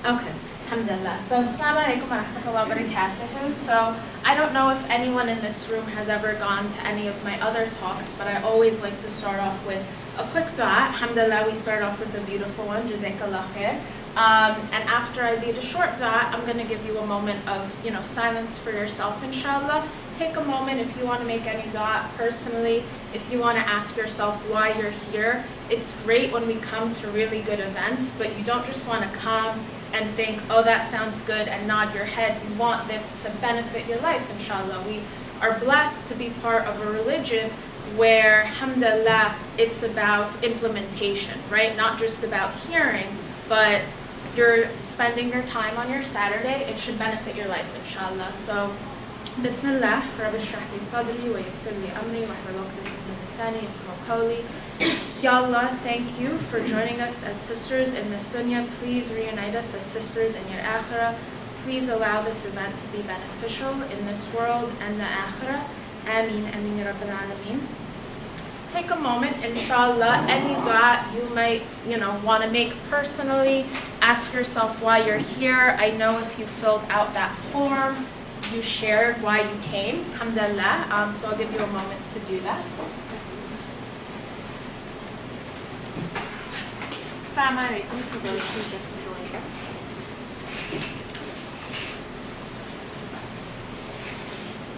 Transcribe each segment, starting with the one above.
Okay, alhamdulillah. So, assalamu alaikum wa rahmatullahi wa barakatuhu. So, I don't know if anyone in this room has ever gone to any of my other talks, but I always like to start off with a quick dua. Alhamdulillah, we start off with a beautiful one, jazakallah khair. And after I lead a short dua, I'm going to give you a moment of, silence for yourself, inshallah. Take a moment if you want to make any dua personally, if you want to ask yourself why you're here. It's great when we come to really good events, but you don't just want to come and think, oh, that sounds good, and nod your head. You want this to benefit your life, inshallah. We are blessed to be part of a religion where, alhamdulillah, it's about implementation, right? Not just about hearing, but you're spending your time on your Saturday, it should benefit your life, inshallah. So, Bismillah, Rabbi shrah li sadri wa yassir li amri wa hlul 'uqdatan min lisani yafqahu qawli. Ya Allah, thank you for joining us as sisters in this dunya. Please reunite us as sisters in your akhirah. Please allow this event to be beneficial in this world and the akhirah. Ameen, ameen, ya Rabbil Alameen. Take a moment, inshallah, any dua you might, want to make personally. Ask yourself why you're here. I know if you filled out that form, you shared why you came, alhamdulillah. So I'll give you a moment to do that. Assalamu alaikum to those who just joined us.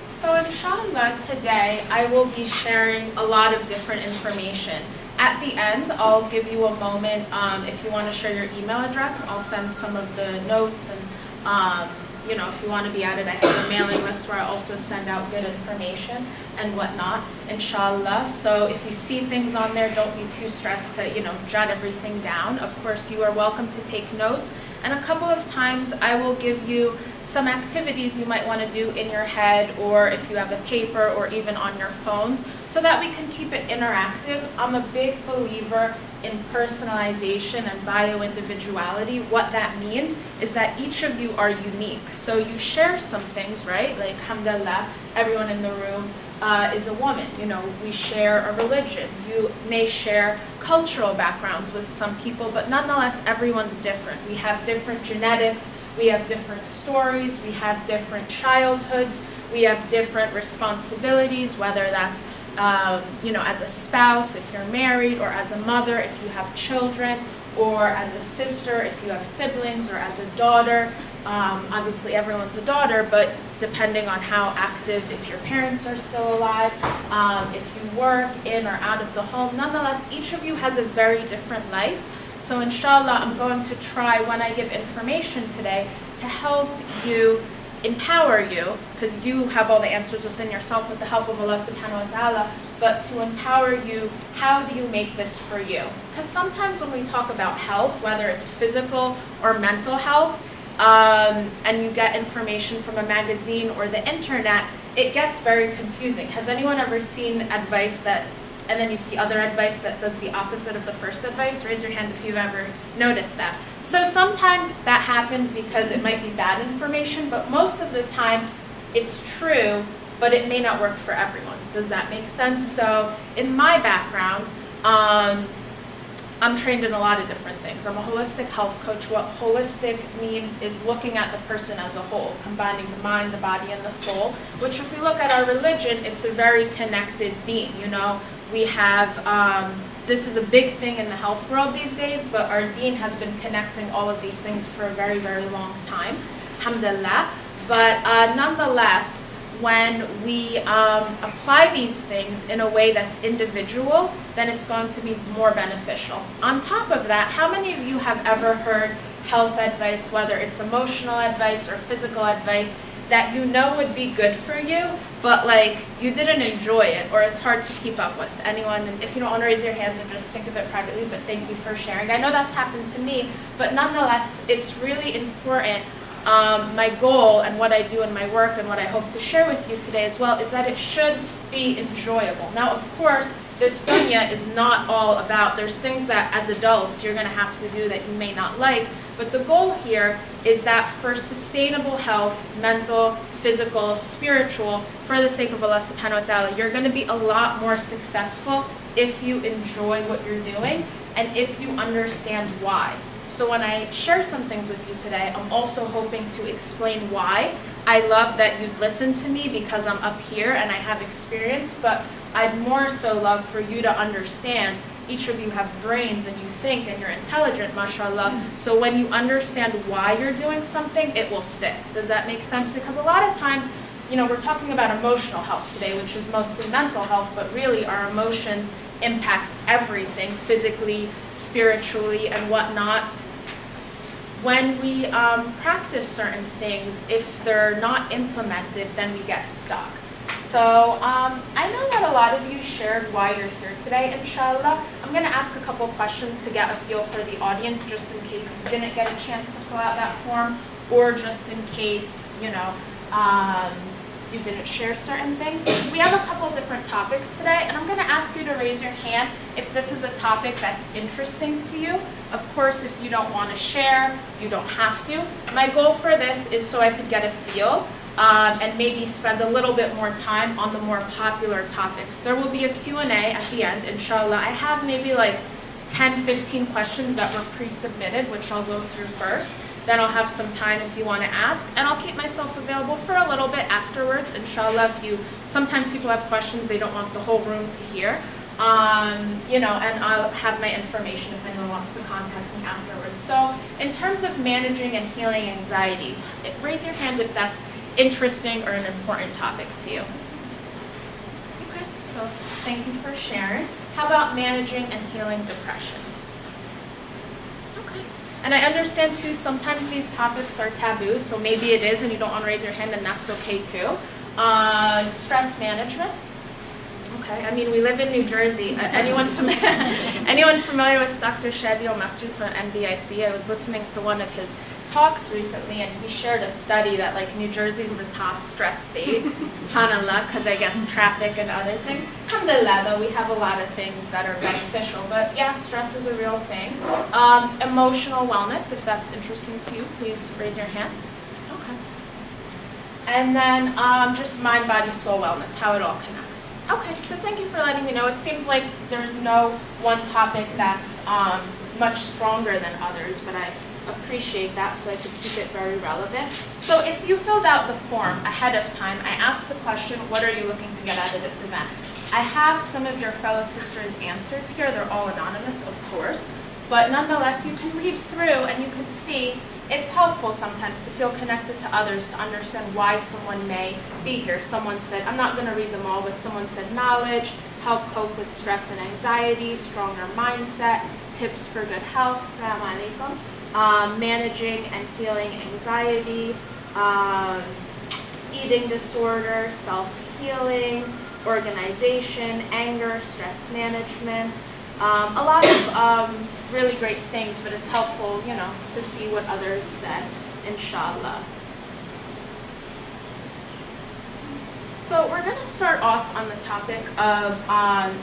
So inshallah, today I will be sharing a lot of different information. At the end, I'll give you a moment. If you want to share your email address, I'll send some of the notes, and if you want to be added, I have a mailing list where I also send out good information and whatnot, inshallah. So if you see things on there, don't be too stressed to, jot everything down. Of course, you are welcome to take notes. And a couple of times I will give you some activities you might want to do in your head, or if you have a paper, or even on your phones, so that we can keep it interactive. I'm a big believer in personalization and bio-individuality. What that means is that each of you are unique. So you share some things, right? Like, alhamdulillah, everyone in the room is a woman. We share a religion. You may share cultural backgrounds with some people, but nonetheless, everyone's different. We have different genetics. We have different stories. We have different childhoods. We have different responsibilities, whether that's as a spouse, if you're married, or as a mother, if you have children, or as a sister, if you have siblings, or as a daughter. Obviously, everyone's a daughter, but depending on how active, if your parents are still alive, if you work in or out of the home, nonetheless, each of you has a very different life. So inshallah, I'm going to try, when I give information today, to help you, empower you, because you have all the answers within yourself with the help of Allah subhanahu wa ta'ala, but to empower you, how do you make this for you? Because sometimes when we talk about health, whether it's physical or mental health, and you get information from a magazine or the internet, it gets very confusing. Has anyone ever seen advice and then you see other advice that says the opposite of the first advice? Raise your hand if you've ever noticed that. So sometimes that happens because it might be bad information, but most of the time it's true, but it may not work for everyone. Does that make sense? So in my background, I'm trained in a lot of different things. I'm a holistic health coach. What holistic means is looking at the person as a whole, combining the mind, the body, and the soul, which if we look at our religion, it's a very connected deen. We have, this is a big thing in the health world these days, but our deen has been connecting all of these things for a very, very long time, alhamdulillah. But nonetheless, when we apply these things in a way that's individual, then it's going to be more beneficial. On top of that, how many of you have ever heard health advice, whether it's emotional advice or physical advice, that would be good for you, but you didn't enjoy it, or it's hard to keep up with? Anyone? And if you don't want to raise your hands and just think of it privately, but thank you for sharing. I know that's happened to me, but nonetheless, it's really important. My goal and what I do in my work and what I hope to share with you today as well is that it should be enjoyable. Now, of course, this dunya is not all about, there's things that as adults you're going to have to do that you may not like, but the goal here is that for sustainable health, mental, physical, spiritual, for the sake of Allah subhanahu wa ta'ala, you're going to be a lot more successful if you enjoy what you're doing and if you understand why. So when I share some things with you today, I'm also hoping to explain why. I love that you'd listen to me because I'm up here and I have experience, but I'd more so love for you to understand. Each of you have brains and you think and you're intelligent, mashallah. So when you understand why you're doing something, it will stick. Does that make sense? Because a lot of times, we're talking about emotional health today, which is mostly mental health, but really our emotions impact everything, physically, spiritually, and whatnot. When we practice certain things, if they're not implemented, then we get stuck. So I know that a lot of you shared why you're here today, inshallah. I'm going to ask a couple questions to get a feel for the audience, just in case you didn't get a chance to fill out that form, or just in case, you didn't share certain things. We have a couple different topics today, and I'm going to ask you to raise your hand if this is a topic that's interesting to you. Of course, if you don't want to share, you don't have to. My goal for this is so I could get a feel and maybe spend a little bit more time on the more popular topics. There will be a Q&A at the end, inshallah. I have maybe like 10, 15 questions that were pre-submitted, which I'll go through first. Then I'll have some time if you want to ask, and I'll keep myself available for a little bit afterwards, inshallah. Sometimes people have questions they don't want the whole room to hear, and I'll have my information if anyone wants to contact me afterwards. So in terms of managing and healing anxiety, raise your hand if that's interesting or an important topic to you. Okay, so thank you for sharing. How about managing and healing depression? Okay. And I understand too, sometimes these topics are taboo, so maybe it is and you don't want to raise your hand, and that's okay too. Stress management. Okay, I mean, we live in New Jersey. Anyone familiar with Dr. Shadi Masjid from NBIC? I was listening to one of his talks recently, and he shared a study that New Jersey's the top stress state, subhanallah, because I guess traffic and other things. Alhamdulillah, though, we have a lot of things that are beneficial, but yeah, stress is a real thing. Emotional wellness, if that's interesting to you, please raise your hand. Okay. And then just mind, body, soul wellness, how it all connects. Okay, so thank you for letting me know. It seems like there's no one topic that's much stronger than others, but I appreciate that, so I could keep it very relevant. So if you filled out the form ahead of time, I asked the question, what are you looking to get out of this event? I have some of your fellow sisters' answers here. They're all anonymous, of course, but nonetheless, you can read through and you can see it's helpful sometimes to feel connected to others, to understand why someone may be here. Someone said, I'm not going to read them all, but someone said knowledge, help cope with stress and anxiety, stronger mindset, tips for good health, Assalamu alaikum. Managing and healing anxiety, eating disorder, self-healing, organization, anger, stress management, a lot of really great things, but it's helpful, to see what others said, inshallah. So we're going to start off on the topic of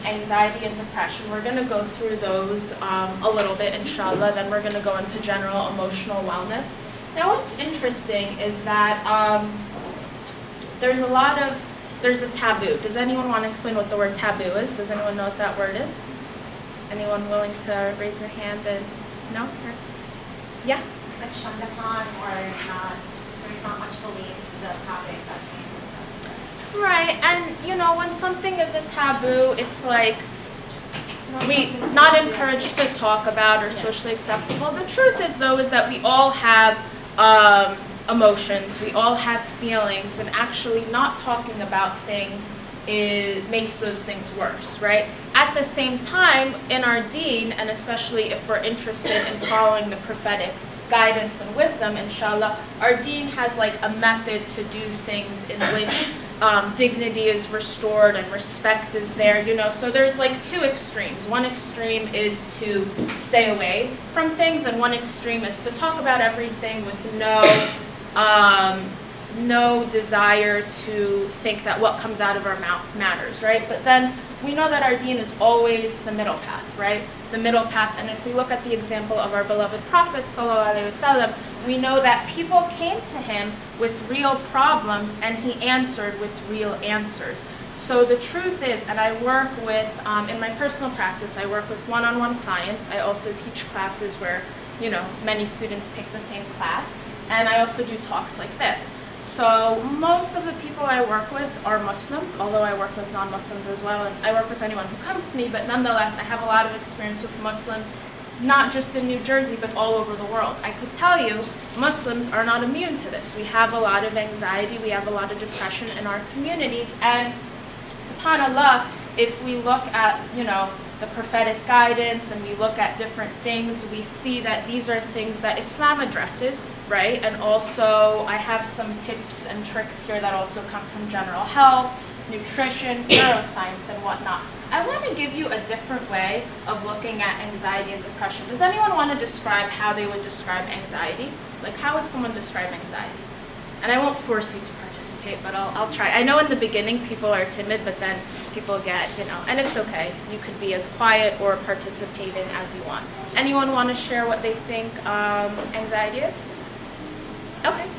anxiety and depression. We're going to go through those a little bit, inshallah. Then we're going to go into general emotional wellness. Now what's interesting is that there's a taboo. Does anyone want to explain what the word taboo is? Does anyone know what that word is? Anyone willing to raise their hand and, no? Yeah? It's like shunned upon, or there's not much belief to the topic that's being discussed. Right, and when something is a taboo, it's like we not encouraged to talk about or socially acceptable. The truth is, though, is that we all have emotions, we all have feelings, and actually not talking about things makes those things worse, right? At the same time, in our deen, and especially if we're interested in following the prophetic guidance and wisdom, inshallah, our deen has a method to do things in which dignity is restored and respect is there, so there's two extremes. One extreme is to stay away from things, and one extreme is to talk about everything with no desire to think that what comes out of our mouth matters, right? But then we know that our deen is always the middle path, right? The middle path. And if we look at the example of our beloved Prophet sallallahu alaihi wasallam, we know that people came to him with real problems and he answered with real answers. So the truth is, and I work with, in my personal practice, I work with one-on-one clients. I also teach classes where many students take the same class. And I also do talks like this. So most of the people I work with are Muslims, although I work with non-Muslims as well, and I work with anyone who comes to me, but nonetheless, I have a lot of experience with Muslims, not just in New Jersey, but all over the world. I could tell you, Muslims are not immune to this. We have a lot of anxiety, we have a lot of depression in our communities, and subhanAllah, if we look at, the prophetic guidance and we look at different things, we see that these are things that Islam addresses, right? And also, I have some tips and tricks here that also come from general health, nutrition, neuroscience, and whatnot. I want to give you a different way of looking at anxiety and depression. Does anyone want to describe how they would describe anxiety? Like, how would someone describe anxiety? And I won't force you to participate, but I'll try. I know in the beginning people are timid, but then people get, and it's okay. You could be as quiet or participating as you want. Anyone want to share what they think anxiety is? Okay.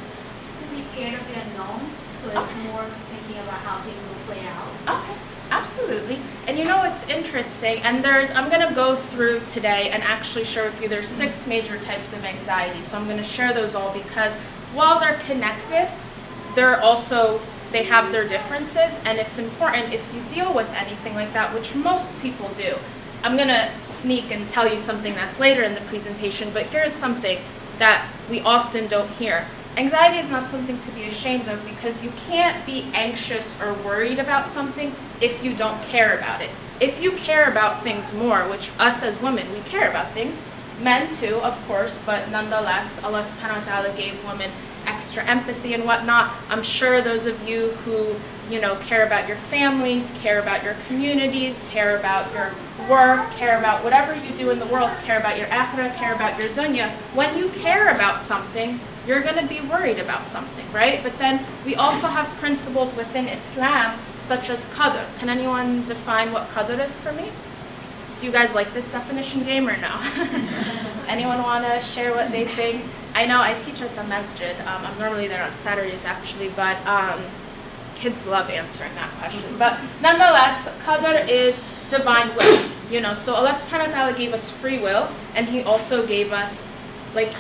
It's to be scared of the unknown, so it's more thinking about how things will play out. Okay. Absolutely. And it's interesting, and I'm going to go through today and actually share with you, there's 6 major types of anxiety. So I'm going to share those all because while they're connected, they have their differences, and it's important if you deal with anything like that, which most people do. I'm going to sneak and tell you something that's later in the presentation, but here's something that we often don't hear. Anxiety is not something to be ashamed of because you can't be anxious or worried about something if you don't care about it. If you care about things more, which us as women, we care about things, men too, of course, but nonetheless, Allah subhanahu wa ta'ala gave women extra empathy and whatnot. I'm sure those of you who, care about your families, care about your communities, care about your work, care about whatever you do in the world, care about your akhirah, care about your dunya. When you care about something, you're going to be worried about something, right? But then we also have principles within Islam, such as qadr. Can anyone define what qadr is for me? Do you guys like this definition game or no? Anyone want to share what they think? I know I teach at the Masjid. I'm normally there on Saturdays actually, but kids love answering that question. But nonetheless, qadr is divine will. So Allah subhanahu wa ta'ala gave us free will, and He also gave us,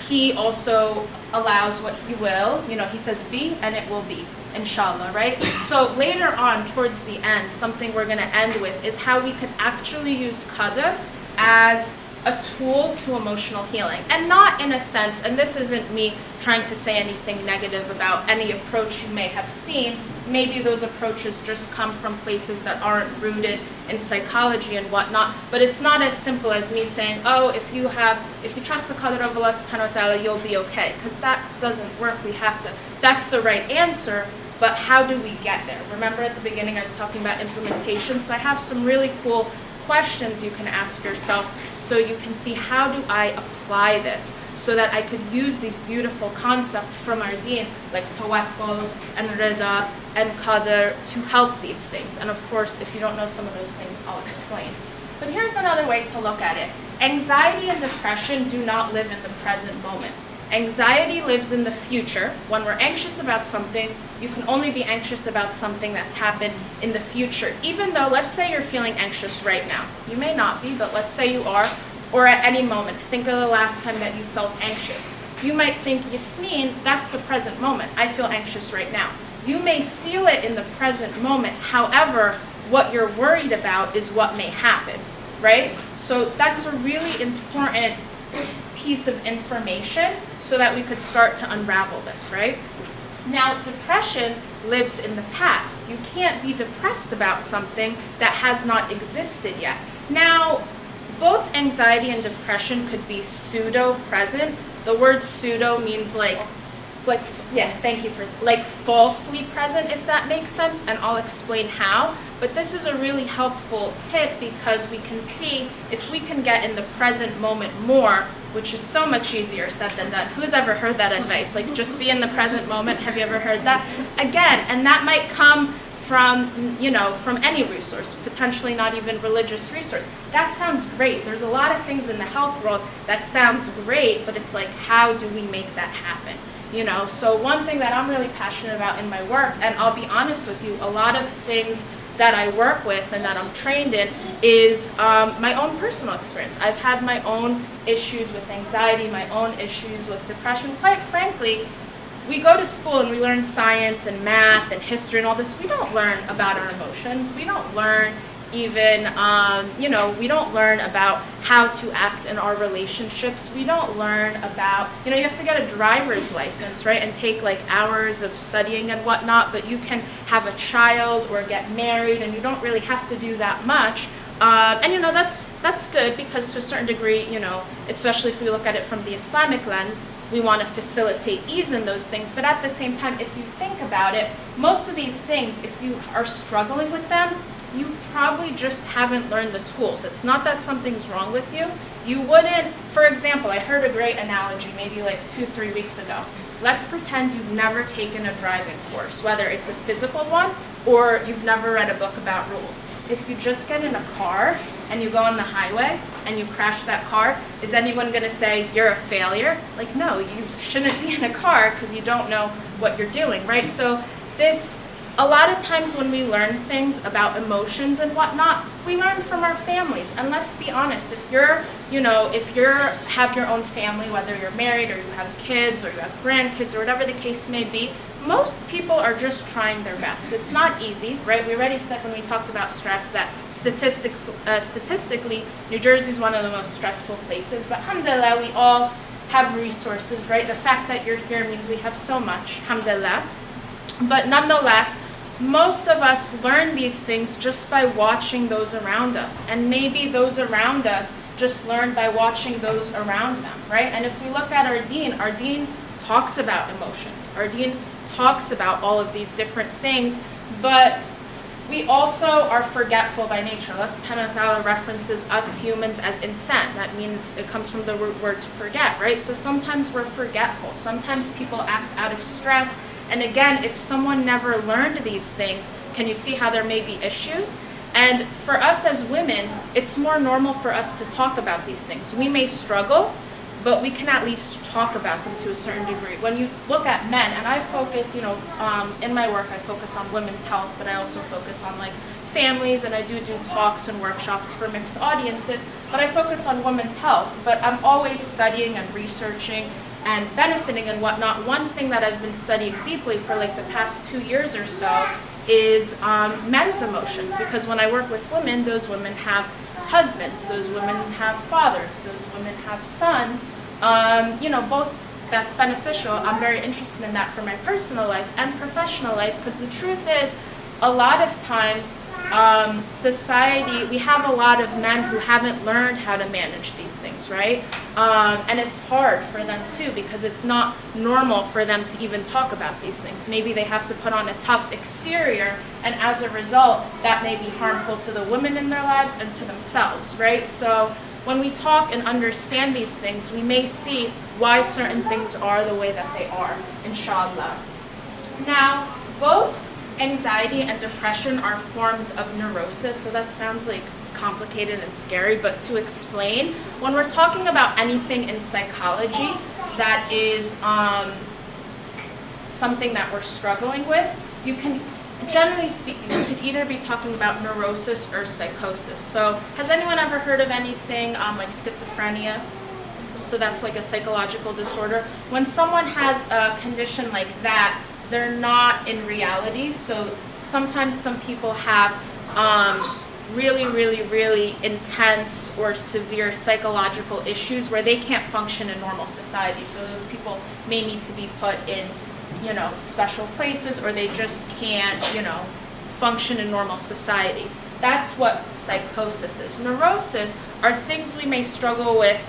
He also allows what He will. He says be, and it will be. Inshallah, right? So later on, towards the end, something we're going to end with is how we could actually use qadr as a tool to emotional healing. And not in a sense, and this isn't me trying to say anything negative about any approach you may have seen. Maybe those approaches just come from places that aren't rooted in psychology and whatnot. But it's not as simple as me saying, oh, if you trust the qadr of Allah subhanahu wa ta'ala, you'll be okay. Because that doesn't work. That's the right answer. But how do we get there? Remember at the beginning I was talking about implementation. So I have some really cool questions you can ask yourself so you can see, how do I apply this so that I could use these beautiful concepts from our deen like tawakkul and rida and qadr to help these things. And of course, if you don't know some of those things, I'll explain. But here's another way to look at it. Anxiety and depression do not live in the present moment. Anxiety lives in the future. When we're anxious about something, you can only be anxious about something that's happened in the future. Even though, let's say you're feeling anxious right now. You may not be, but let's say you are, or at any moment. Think of the last time that you felt anxious. You might think, Yasmin, that's the present moment. I feel anxious right now. You may feel it in the present moment. However, what you're worried about is what may happen, right? So that's a really important piece of information so that we could start to unravel this, right? Now, depression lives in the past. You can't be depressed about something that has not existed yet. Now, both anxiety and depression could be pseudo-present. The word pseudo means thank you for falsely present, if that makes sense, and I'll explain how. But this is a really helpful tip because we can see if we can get in the present moment more, which is so much easier said than done. Who's ever heard that advice? Just be in the present moment. Have you ever heard that? Again, and that might come from any resource, potentially not even religious resource. That sounds great. There's a lot of things in the health world that sounds great, but it's how do we make that happen? So one thing that I'm really passionate about in my work, and I'll be honest with you, a lot of things that I work with and that I'm trained in is my own personal experience. I've had my own issues with anxiety, my own issues with depression. Quite frankly, we go to school and we learn science and math and history and all this. We don't learn about our emotions. We don't learn even, we don't learn about how to act in our relationships. We don't learn about, you have to get a driver's license, right, and take like hours of studying and whatnot, but you can have a child or get married and you don't really have to do that much. And that's good because to a certain degree, especially if we look at it from the Islamic lens, we want to facilitate ease in those things. But at the same time, if you think about it, most of these things, if you are struggling with them, you probably just haven't learned the tools. It's not that something's wrong with you. You wouldn't, for example, I heard a great analogy maybe like 2-3 weeks ago. Let's pretend you've never taken a driving course, whether it's a physical one or you've never read a book about rules. If you just get in a car and you go on the highway and you crash that car, is anyone going to say you're a failure? Like, no, you shouldn't be in a car because you don't know what you're doing, right? So a lot of times when we learn things about emotions and whatnot, we learn from our families. And let's be honest, if you have your own family, whether you're married or you have kids or you have grandkids or whatever the case may be, most people are just trying their best. It's not easy, right? We already said when we talked about stress that statistically, New Jersey is one of the most stressful places. But alhamdulillah, we all have resources, right? The fact that you're here means we have so much, alhamdulillah. But nonetheless, most of us learn these things just by watching those around us. And maybe those around us just learn by watching those around them, right? And if we look at our deen talks about emotions. Our deen talks about all of these different things, but we also are forgetful by nature. Allah subhanahu wa ta'ala references us humans as insan. That means it comes from the root word to forget, right? So sometimes we're forgetful. Sometimes people act out of stress. And again, if someone never learned these things, can you see how there may be issues? And for us as women, it's more normal for us to talk about these things. We may struggle, but we can at least talk about them to a certain degree. When you look at men, and I focus, in my work, I focus on women's health, but I also focus on like families, and I do talks and workshops for mixed audiences, but I focus on women's health. But I'm always studying and researching and benefiting and whatnot. One thing that I've been studying deeply for like the past 2 years or so is men's emotions, because when I work with women, those women have husbands, those women have fathers, those women have sons, both. That's beneficial. I'm very interested in that for my personal life and professional life, because the truth is, a lot of times, society, we have a lot of men who haven't learned how to manage these things, right? And it's hard for them too, because it's not normal for them to even talk about these things. Maybe they have to put on a tough exterior, and as a result, that may be harmful to the women in their lives and to themselves, right? So when we talk and understand these things, we may see why certain things are the way that they are, inshallah. Now, both anxiety and depression are forms of neurosis, so that sounds like complicated and scary, but to explain, when we're talking about anything in psychology that is something that we're struggling with, you can, generally speaking, you could either be talking about neurosis or psychosis. So has anyone ever heard of anything like schizophrenia? So that's like a psychological disorder. When someone has a condition like that, they're not in reality. So sometimes some people have really, really, really intense or severe psychological issues where they can't function in normal society. So those people may need to be put in, special places, or they just can't, function in normal society. That's what psychosis is. Neurosis are things we may struggle with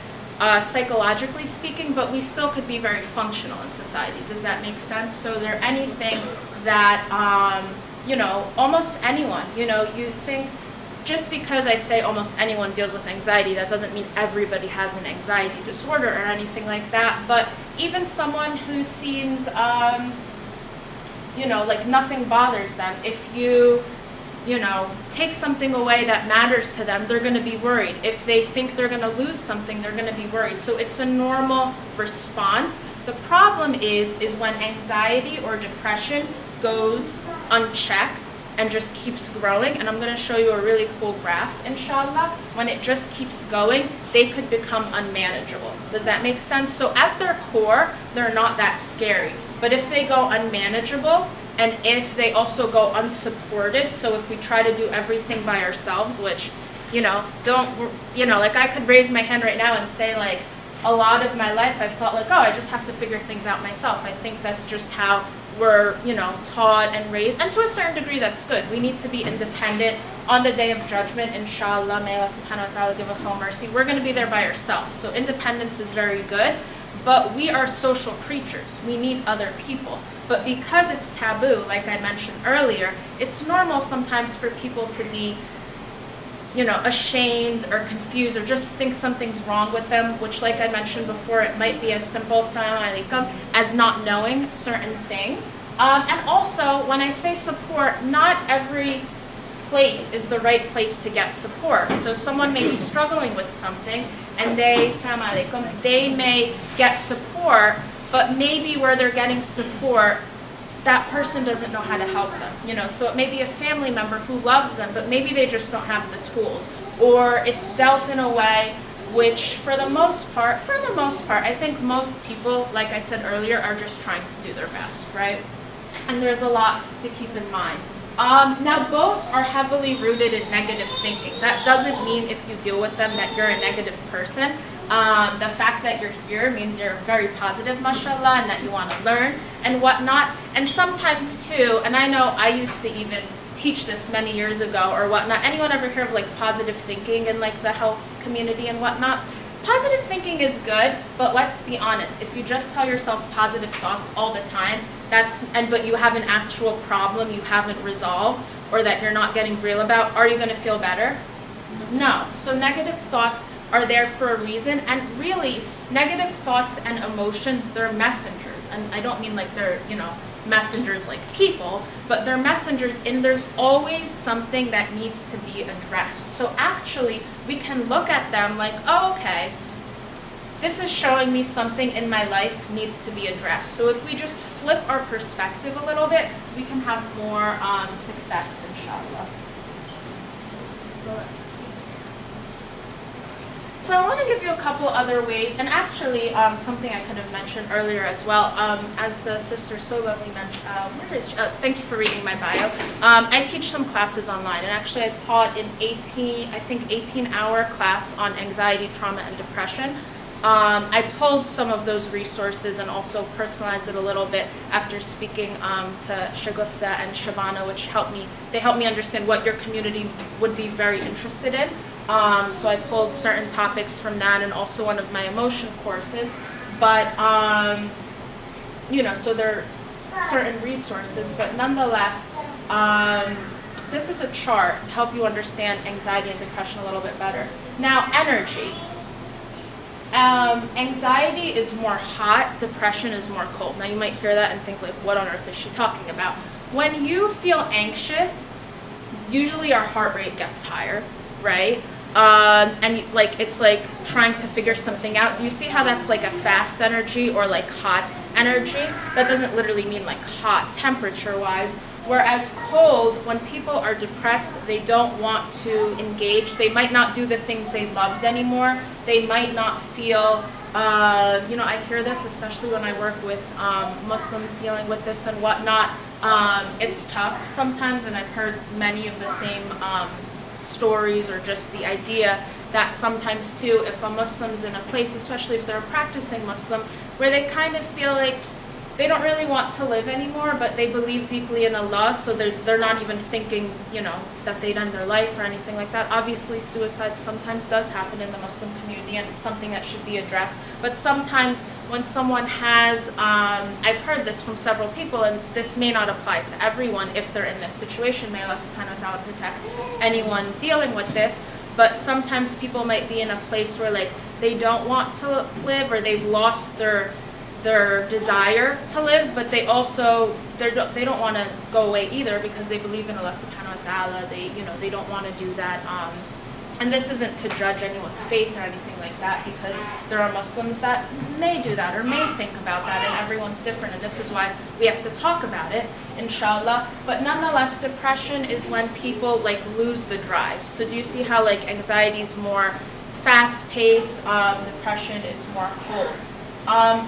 psychologically speaking, but we still could be very functional in society. Does that make sense? So they're anything that, almost anyone, you think, just because I say almost anyone deals with anxiety, that doesn't mean everybody has an anxiety disorder or anything like that, but even someone who seems, like nothing bothers them, if you take something away that matters to them, they're going to be worried. If they think they're going to lose something, they're going to be worried. So it's a normal response. The problem is when anxiety or depression goes unchecked, and just keeps growing, and I'm going to show you a really cool graph, inshallah, when it just keeps going, they could become unmanageable. Does that make sense? So at their core, they're not that scary. But if they go unmanageable, and if they also go unsupported, so if we try to do everything by ourselves, which, like I could raise my hand right now and say, like, a lot of my life I've thought like, oh, I just have to figure things out myself. I think that's just how we're, taught and raised. And to a certain degree, that's good. We need to be independent. On the day of judgment, inshallah, may Allah subhanahu wa ta'ala give us all mercy, we're going to be there by ourselves. So independence is very good. But we are social creatures. We need other people. But because it's taboo, like I mentioned earlier, it's normal sometimes for people to be ashamed or confused or just think something's wrong with them, which, like I mentioned before, it might be as simple, Assalamu alaikum, as not knowing certain things. And also, when I say support, not every place is the right place to get support. So someone may be struggling with something, and Assalamu alaikum, they may get support, but maybe where they're getting support, that person doesn't know how to help them, so it may be a family member who loves them, but maybe they just don't have the tools, or it's dealt in a way which for the most part, I think most people, like I said earlier, are just trying to do their best, right? And there's a lot to keep in mind. Now, both are heavily rooted in negative thinking. That doesn't mean if you deal with them that you're a negative person. The fact that you're here means you're very positive, mashallah, and that you want to learn and whatnot. And sometimes too, and I know I used to even teach this many years ago or whatnot. Anyone ever hear of like positive thinking in like the health community and whatnot? Positive thinking is good, but let's be honest. If you just tell yourself positive thoughts all the time, but you have an actual problem you haven't resolved or that you're not getting real about, are you going to feel better? No. So negative thoughts are there for a reason, and really negative thoughts and emotions, they're messengers. And I don't mean like they're messengers like people, but they're messengers, and there's always something that needs to be addressed. So actually we can look at them like, oh, okay, this is showing me something in my life needs to be addressed. So if we just flip our perspective a little bit, we can have more success, inshallah. So let's see. So I want to give you a couple other ways, and actually something I could have mentioned earlier as well. As the sister so lovely mentioned, thank you for reading my bio. I teach some classes online, and actually I taught an 18-hour class on anxiety, trauma, and depression. I pulled some of those resources and also personalized it a little bit after speaking to Shagufta and Shabana, which helped me understand what your community would be very interested in. So I pulled certain topics from that and also one of my emotion courses. But, so there are certain resources, but nonetheless, this is a chart to help you understand anxiety and depression a little bit better. Now, energy. Anxiety is more hot, depression is more cold. Now you might hear that and think like, what on earth is she talking about? When you feel anxious, usually our heart rate gets higher, right? And it's like trying to figure something out. Do you see how that's like a fast energy or like hot energy? That doesn't literally mean like hot temperature wise. Whereas cold, when people are depressed, they don't want to engage. They might not do the things they loved anymore. They might not feel, I hear this, especially when I work with Muslims dealing with this and whatnot. It's tough sometimes, and I've heard many of the same stories, or just the idea that sometimes too, if a Muslim's in a place, especially if they're a practicing Muslim, where they kind of feel like they don't really want to live anymore, but they believe deeply in Allah, so they're not even thinking, that they'd end their life or anything like that. Obviously, suicide sometimes does happen in the Muslim community, and it's something that should be addressed. But sometimes when someone has, I've heard this from several people, and this may not apply to everyone if they're in this situation. May Allah subhanahu wa ta'ala protect anyone dealing with this. But sometimes people might be in a place where like they don't want to live, or they've lost their desire to live, but they also they don't want to go away either, because they believe in Allah subhanahu wa ta'ala. They don't want to do that And this isn't to judge anyone's faith or anything like that, because there are Muslims that may do that or may think about that, and everyone's different, and this is why we have to talk about it, inshallah. But nonetheless, depression is when people like lose the drive. So do you see how like anxiety is more fast-paced, depression is more cold.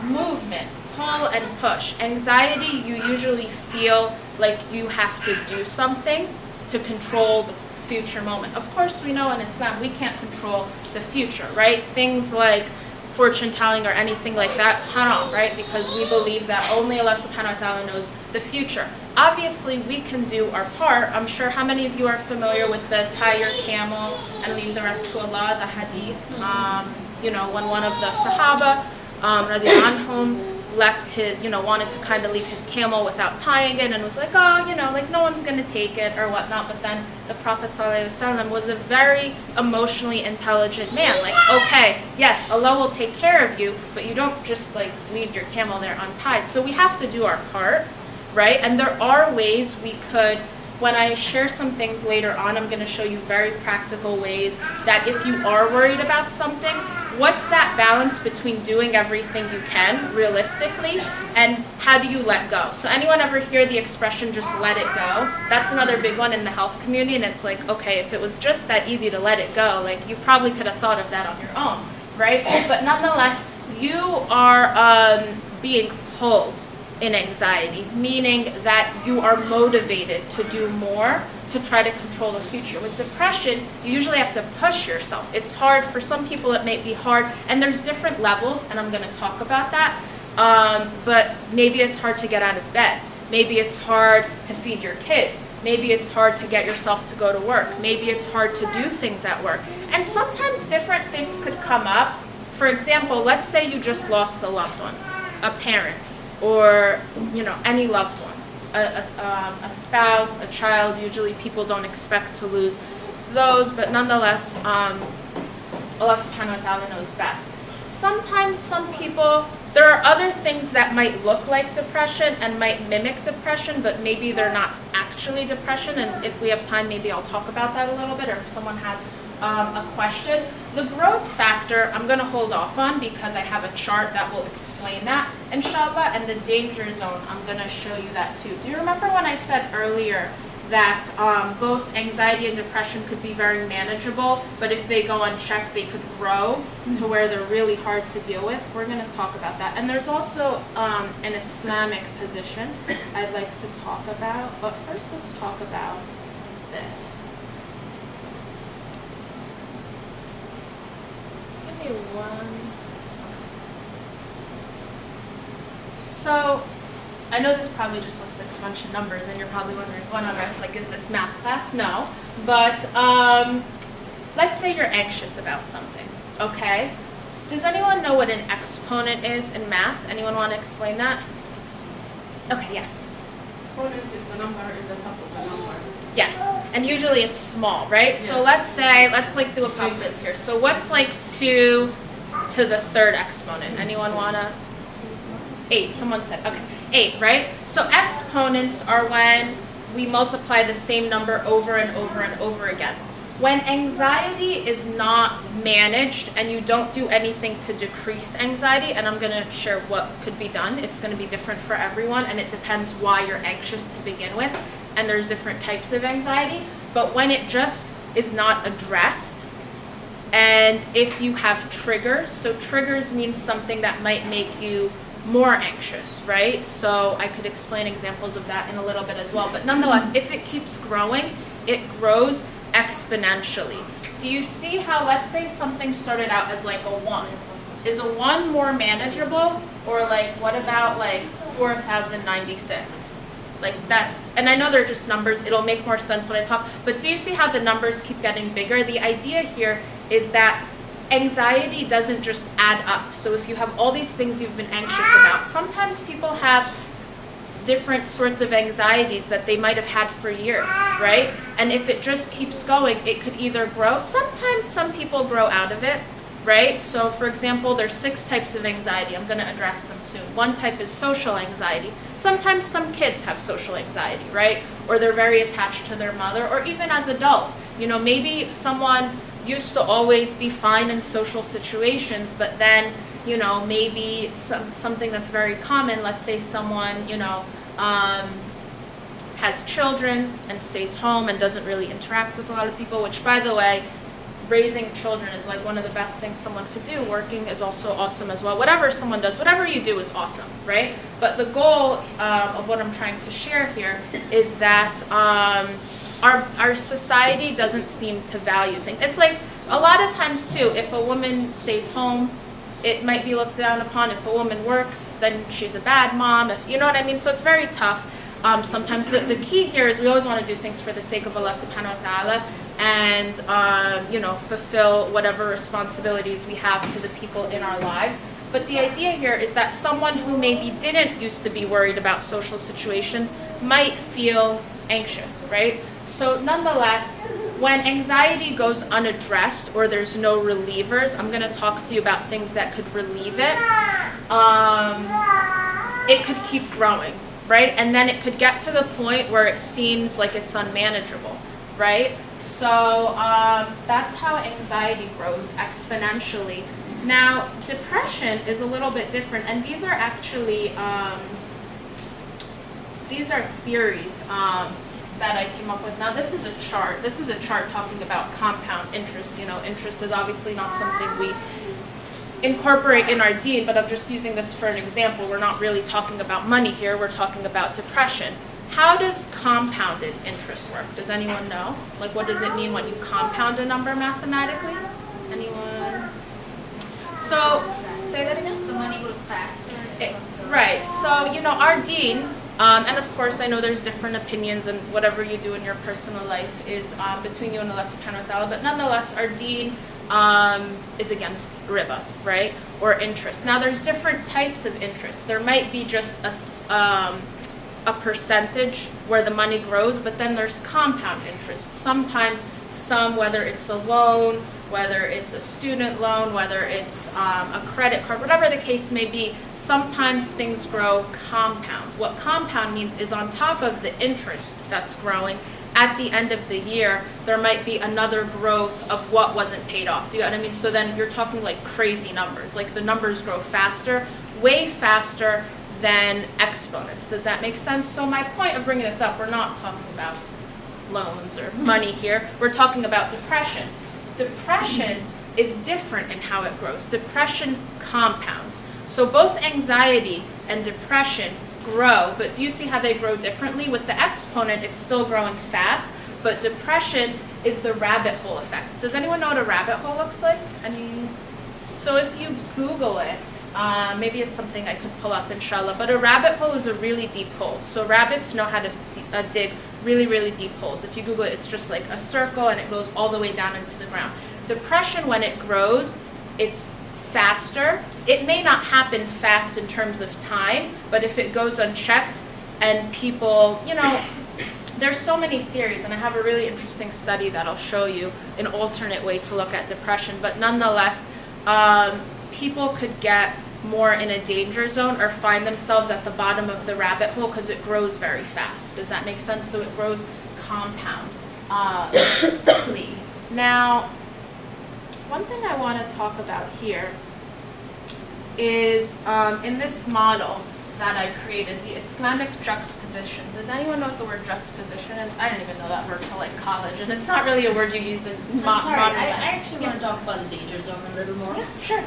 Movement, pull and push. Anxiety, you usually feel like you have to do something to control the future moment. Of course, we know in Islam we can't control the future, right? Things like fortune telling or anything like that, haram, right? Because we believe that only Allah subhanahu wa ta'ala knows the future. Obviously, we can do our part. I'm sure how many of you are familiar with the tie your camel and leave the rest to Allah, the hadith. When one of the Sahaba, radiallahu anhum, left his, wanted to kind of leave his camel without tying it and was like, like no one's going to take it or whatnot. But then the Prophet ﷺ was a very emotionally intelligent man. Like, okay, yes, Allah will take care of you, but you don't just like leave your camel there untied. So we have to do our part, right? And there are ways we could, when I share some things later on, I'm going to show you very practical ways that if you are worried about something, what's that balance between doing everything you can realistically and how do you let go? So anyone ever hear the expression just let it go? That's another big one in the health community, and it's like, okay, if it was just that easy to let it go, like you probably could have thought of that on your own, right? But nonetheless, you are being pulled in anxiety, meaning that you are motivated to do more to try to control the future. With depression, you usually have to push yourself. It's hard. For some people, it may be hard, and there's different levels, and I'm going to talk about that. But maybe it's hard to get out of bed. Maybe it's hard to feed your kids. Maybe it's hard to get yourself to go to work. Maybe it's hard to do things at work. And sometimes different things could come up. For example, let's say you just lost a loved one, a parent, or any loved one, a spouse, a child. Usually people don't expect to lose those, but nonetheless, Allah subhanahu wa ta'ala knows best. Sometimes some people, there are other things that might look like depression and might mimic depression, but maybe they're not actually depression, and if we have time, maybe I'll talk about that a little bit, or if someone has a question. The growth factor, I'm going to hold off on because I have a chart that will explain that, inshallah, and the danger zone, I'm going to show you that too. Do you remember when I said earlier that both anxiety and depression could be very manageable, but if they go unchecked, they could grow to where they're really hard to deal with? We're going to talk about that. And there's also an Islamic position I'd like to talk about, but first let's talk about this. One. So, I know this probably just looks like a bunch of numbers, and you're probably wondering, like, is this math class? No. But let's say you're anxious about something, okay? Does anyone know what an exponent is in math? Anyone want to explain that? Okay, yes. Exponent is the number in the top of the number. Yes, and usually it's small, right? Yeah. So let's like do a pop quiz here. So what's like 2 to the third exponent? Anyone wanna? 8, someone said, okay, 8, right? So exponents are when we multiply the same number over and over and over again. When anxiety is not managed and you don't do anything to decrease anxiety, and I'm gonna share what could be done, it's gonna be different for everyone, and it depends why you're anxious to begin with. And there's different types of anxiety, but when it just is not addressed, and if you have triggers, so triggers means something that might make you more anxious, right? So I could explain examples of that in a little bit as well, but nonetheless, if it keeps growing, it grows exponentially. Do you see how, let's say something started out as like a 1. Is a 1 more manageable, or like what about like 4,096? Like that, and I know they're just numbers, it'll make more sense when I talk, but do you see how the numbers keep getting bigger? The idea here is that anxiety doesn't just add up. So if you have all these things you've been anxious about, sometimes people have different sorts of anxieties that they might have had for years, right? And if it just keeps going, it could either grow, sometimes some people grow out of it, right? So for example, there's 6 types of anxiety. I'm going to address them soon. One type is social anxiety. Sometimes some kids have social anxiety, right? Or they're very attached to their mother, or even as adults. Maybe someone used to always be fine in social situations, but then, you know, maybe something that's very common, let's say someone, you know, has children and stays home and doesn't really interact with a lot of people, which, by the way, raising children is like one of the best things someone could do. Working is also awesome as well. Whatever someone does, whatever you do is awesome, right? But the goal of what I'm trying to share here is that our society doesn't seem to value things. It's like a lot of times too, if a woman stays home, it might be looked down upon. If a woman works, then she's a bad mom. If you know what I mean. So it's very tough. Sometimes the key here is we always want to do things for the sake of Allah subhanahu wa ta'ala, and you know, fulfill whatever responsibilities we have to the people in our lives. But the idea here is that someone who maybe didn't used to be worried about social situations might feel anxious, right? So nonetheless, when anxiety goes unaddressed or there's no relievers, I'm going to talk to you about things that could relieve it. It could keep growing, right? And then it could get to the point where it seems like it's unmanageable, right? So that's how anxiety grows exponentially. Now, depression is a little bit different, and these are actually these are theories that I came up with. Now, this is a chart. This is a chart talking about compound interest. You know, interest is obviously not something we incorporate in our deen, but I'm just using this for an example. We're not really talking about money here. We're talking about depression. How does compounded interest work? Does anyone know? Like, what does it mean when you compound a number mathematically? Anyone? So, say that again? The money goes faster. Right. So, you know, our deen, and of course, I know there's different opinions, and whatever you do in your personal life is between you and Allah subhanahu wa ta'ala, but nonetheless, our deen is against riba, right? Or interest. Now, there's different types of interest. There might be just a percentage where the money grows, but then there's compound interest. Sometimes whether it's a loan, whether it's a student loan, whether it's a credit card, whatever the case may be, sometimes things grow compound. What compound means is on top of the interest that's growing, at the end of the year, there might be another growth of what wasn't paid off. Do you know what I mean? So then you're talking like crazy numbers. Like the numbers grow faster, way faster than exponents. Does that make sense? So my point of bringing this up, we're not talking about loans or money here. We're talking about depression. Depression is different in how it grows. Depression compounds. So both anxiety and depression grow, but do you see how they grow differently? With the exponent, it's still growing fast, but depression is the rabbit hole effect. Does anyone know what a rabbit hole looks like? So if you Google it, maybe it's something I could pull up, inshallah, but a rabbit hole is a really deep hole. So rabbits know how to dig really, really deep holes. If you Google it, it's just like a circle and it goes all the way down into the ground. Depression, when it grows, it's faster. It may not happen fast in terms of time, but if it goes unchecked and people, you know, there's so many theories, and I have a really interesting study that I'll show you, an alternate way to look at depression, but nonetheless, people could get more in a danger zone or find themselves at the bottom of the rabbit hole because it grows very fast. Does that make sense? So it grows compound. Now, one thing I want to talk about here is in this model that I created, the Islamic juxtaposition. Does anyone know what the word juxtaposition is? I didn't even know that word till like college, and it's not really a word you use in modern life. I actually want to talk about the danger zone a little more. Yeah, sure.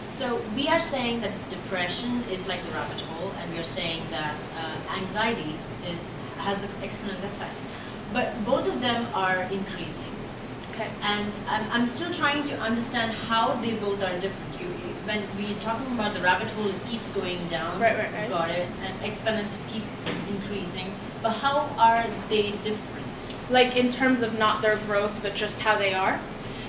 So we are saying that depression is like the rabbit hole, and we are saying that anxiety has the exponential effect. But both of them are increasing. Okay. And I'm still trying to understand how they both are different. When we're talking about the rabbit hole, it keeps going down. Right. Got it. And exponent keep increasing. But how are they different? Like in terms of not their growth, but just how they are?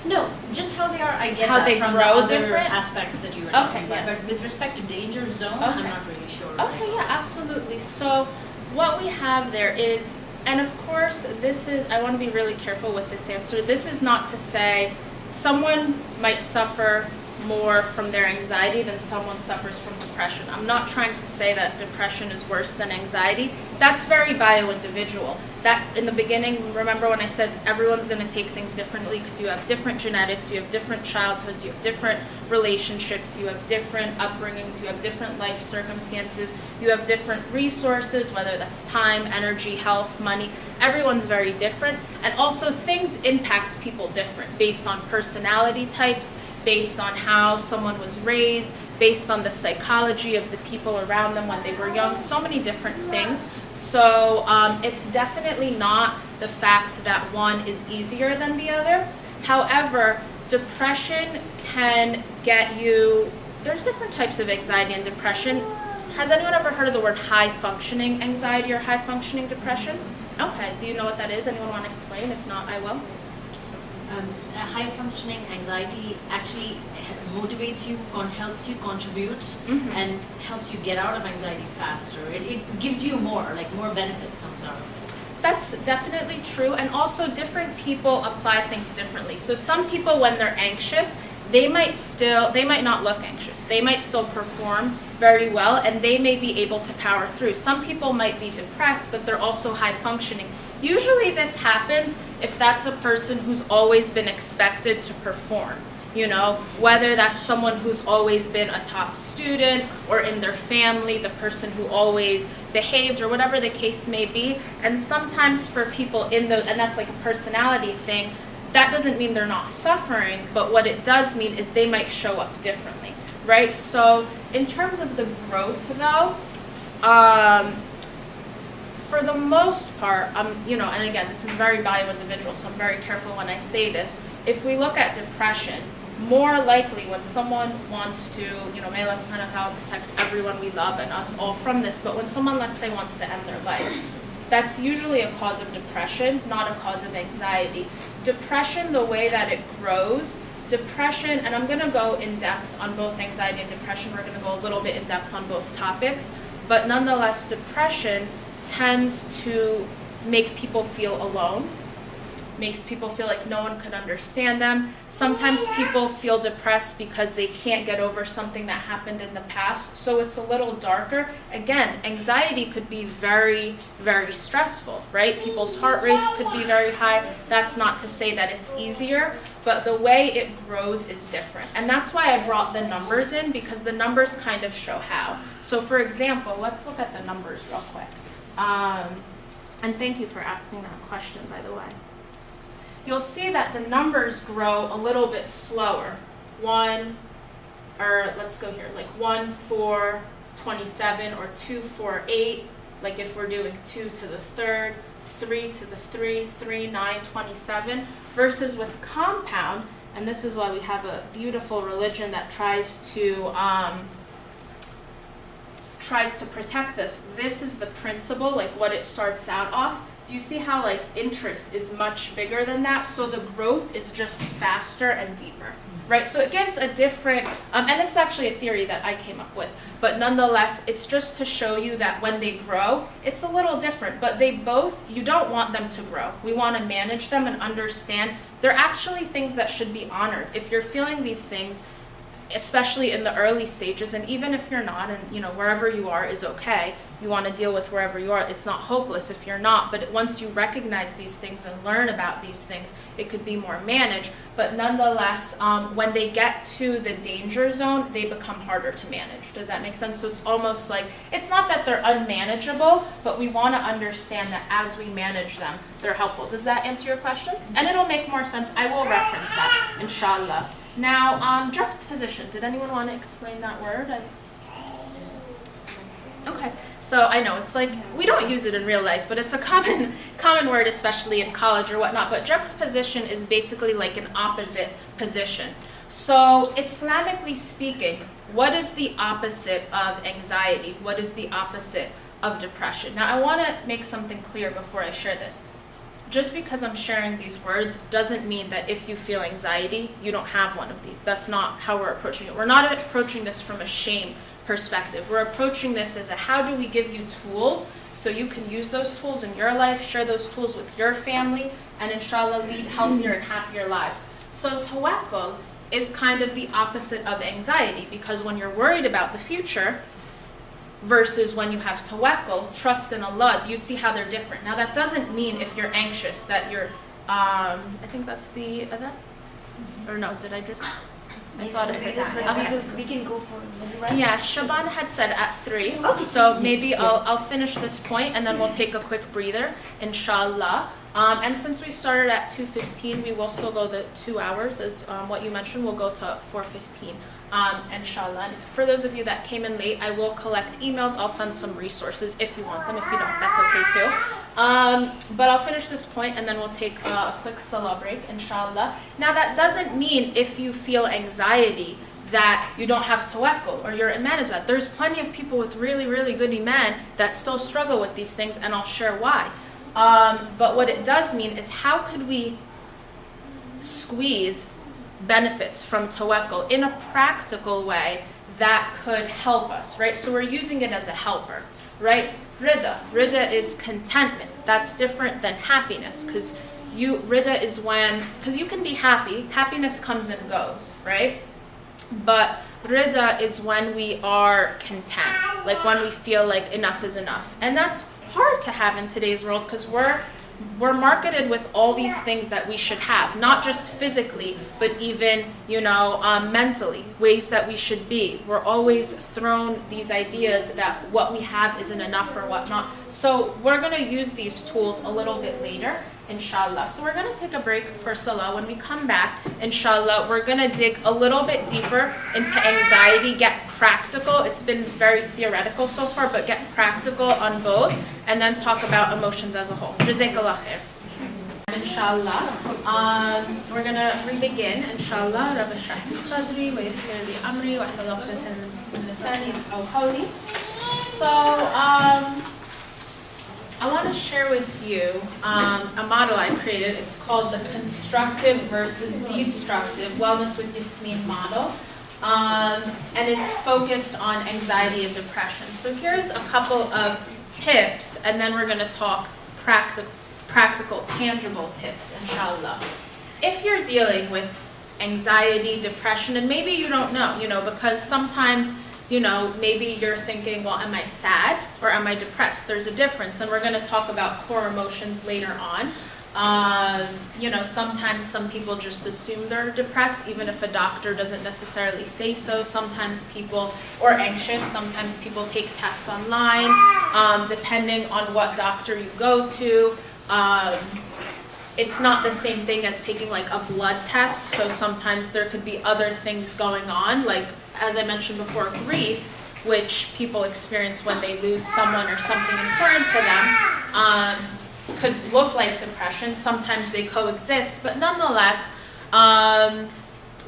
No, just how they are. I get How that they from grow the other different? aspects that you were talking about. yeah. But with respect to danger zone, Okay. I'm not really sure. Okay, yeah, absolutely. So what we have there is, and of course, this is, I want to be really careful with this answer. This is not to say someone might suffer more from their anxiety than someone suffers from depression. I'm not trying to say that depression is worse than anxiety. That's very bio-individual. That in the beginning, remember when I said everyone's going to take things differently because you have different genetics, you have different childhoods, you have different relationships, you have different upbringings, you have different life circumstances, you have different resources, whether that's time, energy, health, money. Everyone's very different. And also things impact people different based on personality types, based on how someone was raised, based on the psychology of the people around them when they were young, so many different things. So it's definitely not the fact that one is easier than the other. However, depression can get you, there's different types of anxiety and depression. Has anyone ever heard of the word high functioning anxiety or high functioning depression? Okay, do you know what that is? Anyone want to explain? If not, I will. A high functioning anxiety actually motivates you, helps you contribute, and helps you get out of anxiety faster. It gives you more benefits comes out of it. That's definitely true, and also different people apply things differently. So some people, when they're anxious, they might not look anxious. They might still perform very well, and they may be able to power through. Some people might be depressed, but they're also high functioning. Usually this happens if that's a person who's always been expected to perform. You know, whether that's someone who's always been a top student, or in their family, the person who always behaved, or whatever the case may be. And sometimes for people in those, and that's like a personality thing, that doesn't mean they're not suffering, but what it does mean is they might show up differently, right? So in terms of the growth though, for the most part, and again, this is very bio-individual, so I'm very careful when I say this. If we look at depression, more likely when someone wants to, may Allah subhanahu wa ta'ala protect everyone we love and us all from this, but when someone, let's say, wants to end their life, that's usually a cause of depression, not a cause of anxiety. Depression, the way that it grows, and I'm going to go in depth on both anxiety and depression, we're going to go a little bit in depth on both topics, but nonetheless, depression tends to make people feel alone, makes people feel like no one could understand them. Sometimes people feel depressed because they can't get over something that happened in the past, so it's a little darker. Again, anxiety could be very, very stressful, right? People's heart rates could be very high. That's not to say that it's easier, but the way it grows is different. And that's why I brought the numbers in, because the numbers kind of show how. So for example, let's look at the numbers real quick. And thank you for asking that question, by the way. You'll see that the numbers grow a little bit slower. 1, 4, 27, or 2, 4, 8, like if we're doing 2 to the 3rd, 3 to the 3, 3, 9, 27, versus with compound, and this is why we have a beautiful religion that tries to protect us. This is the principle, like what it starts out off. Do you see how interest is much bigger than that? So the growth is just faster and deeper, right? So it gives a different, and this is actually a theory that I came up with, but nonetheless, it's just to show you that when they grow, it's a little different, but you don't want them to grow. We want to manage them and understand they're actually things that should be honored. If you're feeling these things, especially in the early stages, and even if you're not, and wherever you are is okay, you want to deal with wherever you are, it's not hopeless if you're not, but once you recognize these things and learn about these things, it could be more managed. But nonetheless, when they get to the danger zone, they become harder to manage. Does that make sense? So it's almost like, it's not that they're unmanageable, but we want to understand that as we manage them, they're helpful. Does that answer your question? And it'll make more sense. I will reference that, inshallah. Now, juxtaposition. Did anyone want to explain that word? Okay, so I know it's like, we don't use it in real life, but it's a common word, especially in college or whatnot, but juxtaposition is basically like an opposite position. So Islamically speaking, what is the opposite of anxiety? What is the opposite of depression? Now I want to make something clear before I share this. Just because I'm sharing these words doesn't mean that if you feel anxiety, you don't have one of these. That's not how we're approaching it. We're not approaching this from a shame perspective. We're approaching this as a how do we give you tools so you can use those tools in your life, share those tools with your family, and inshallah lead healthier and happier lives. So tawakkul is kind of the opposite of anxiety, because when you're worried about the future versus when you have tawakkul, trust in Allah, do you see how they're different? Now that doesn't mean if you're anxious that you're, I think that's the, that? Or no, did I just, I thought it was, we can go for yeah, Shaban had said at 3, Okay. so maybe I'll finish this point and then we'll take a quick breather, inshallah. And since we started at 2:15, we will still go the 2 hours, as what you mentioned, we'll go to 4:15, inshallah. And for those of you that came in late, I will collect emails, I'll send some resources if you want them, if you don't, that's okay too. But I'll finish this point and then we'll take a quick salah break, inshallah. Now that doesn't mean if you feel anxiety that you don't have tawakkul or your iman is bad. There's plenty of people with really, really good iman that still struggle with these things, and I'll share why. But what it does mean is how could we squeeze benefits from tawakkul in a practical way that could help us, right? So we're using it as a helper, right? Rida is contentment. That's different than happiness, because rida is when, because you can be happy, happiness comes and goes, right? But rida is when we are content, like when we feel like enough is enough. And that's hard to have in today's world, because we're marketed with all these things that we should have, not just physically, but even, mentally, ways that we should be. We're always thrown these ideas that what we have isn't enough or whatnot. So we're going to use these tools a little bit later, inshallah. So we're going to take a break for salah. When we come back, inshallah, we're going to dig a little bit deeper into anxiety, get practical. It's been very theoretical so far, but get practical on both, and then talk about emotions as a whole. Jazakallah khair. Inshallah, we're going to re-begin, inshallah. Rabbi shrah li sadri wa yassir li amri wa hlul 'uqdatan min lisani yafqahu qawli. So, I want to share with you a model I created. It's called the constructive versus destructive wellness with Yasmin model. And it's focused on anxiety and depression. So here's a couple of tips, and then we're going to talk practical, tangible tips, inshallah. If you're dealing with anxiety, depression, and maybe you don't know, because sometimes maybe you're thinking, well, am I sad or am I depressed? There's a difference, and we're going to talk about core emotions later on. Sometimes some people just assume they're depressed, even if a doctor doesn't necessarily say so. Sometimes people, or anxious, sometimes people take tests online, depending on what doctor you go to. It's not the same thing as taking like a blood test, so sometimes there could be other things going on, like, as I mentioned before, grief, which people experience when they lose someone or something important to them, could look like depression. Sometimes they coexist, but nonetheless,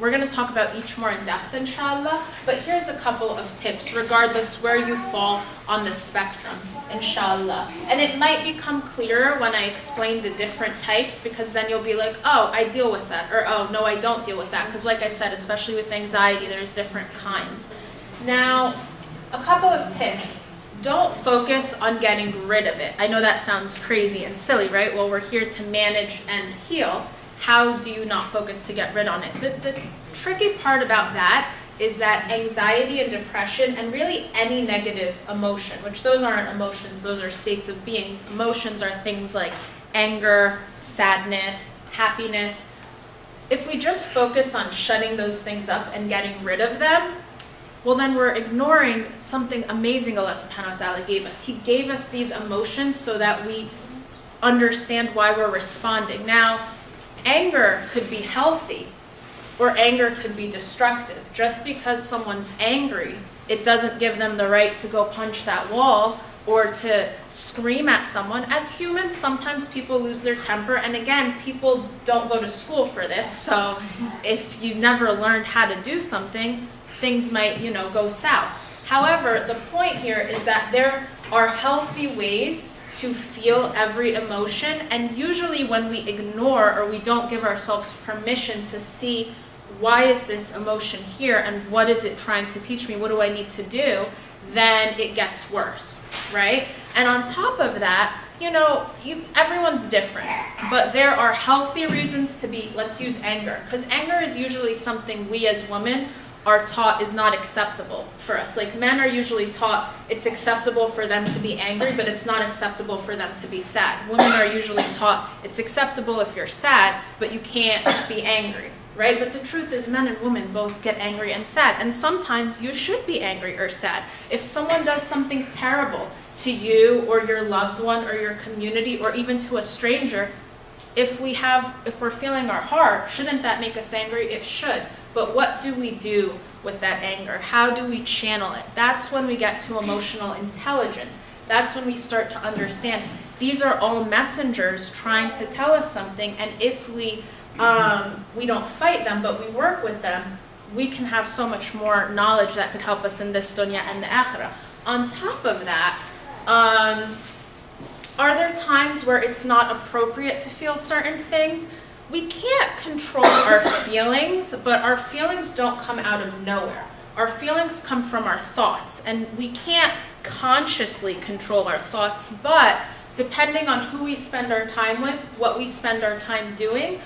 we're going to talk about each more in depth, inshallah. But here's a couple of tips, regardless where you fall on the spectrum, inshallah. And it might become clearer when I explain the different types, because then you'll be like, oh, I deal with that, or oh, no, I don't deal with that. Because like I said, especially with anxiety, there's different kinds. Now, a couple of tips. Don't focus on getting rid of it. I know that sounds crazy and silly, right? Well, we're here to manage and heal. How do you not focus to get rid on it? The tricky part about that is that anxiety and depression, and really any negative emotion, which those aren't emotions, those are states of beings. Emotions are things like anger, sadness, happiness. If we just focus on shutting those things up and getting rid of them, well, then we're ignoring something amazing Allah subhanahu wa ta'ala gave us. He gave us these emotions so that we understand why we're responding. Now, anger could be healthy, or anger could be destructive. Just because someone's angry, it doesn't give them the right to go punch that wall or to scream at someone. As humans, sometimes people lose their temper, and again, people don't go to school for this, so if you never learned how to do something, things might, go south. However, the point here is that there are healthy ways to feel every emotion, and usually when we ignore or we don't give ourselves permission to see why is this emotion here and what is it trying to teach me, what do I need to do, then it gets worse, right? And on top of that, everyone's different, but there are healthy reasons to be, let's use anger, because anger is usually something we as women are taught is not acceptable for us. Like men are usually taught it's acceptable for them to be angry, but it's not acceptable for them to be sad. Women are usually taught it's acceptable if you're sad, but you can't be angry, right? But the truth is men and women both get angry and sad, and sometimes you should be angry or sad. If someone does something terrible to you or your loved one or your community or even to a stranger, if we're feeling our heart, shouldn't that make us angry? It should. But what do we do with that anger? How do we channel it? That's when we get to emotional intelligence. That's when we start to understand these are all messengers trying to tell us something, and if we don't fight them, but we work with them, we can have so much more knowledge that could help us in this dunya and the akhirah. On top of that, are there times where it's not appropriate to feel certain things? We can't control our feelings, but our feelings don't come out of nowhere. Our feelings come from our thoughts, and we can't consciously control our thoughts, but depending on who we spend our time with, what we spend our time doing,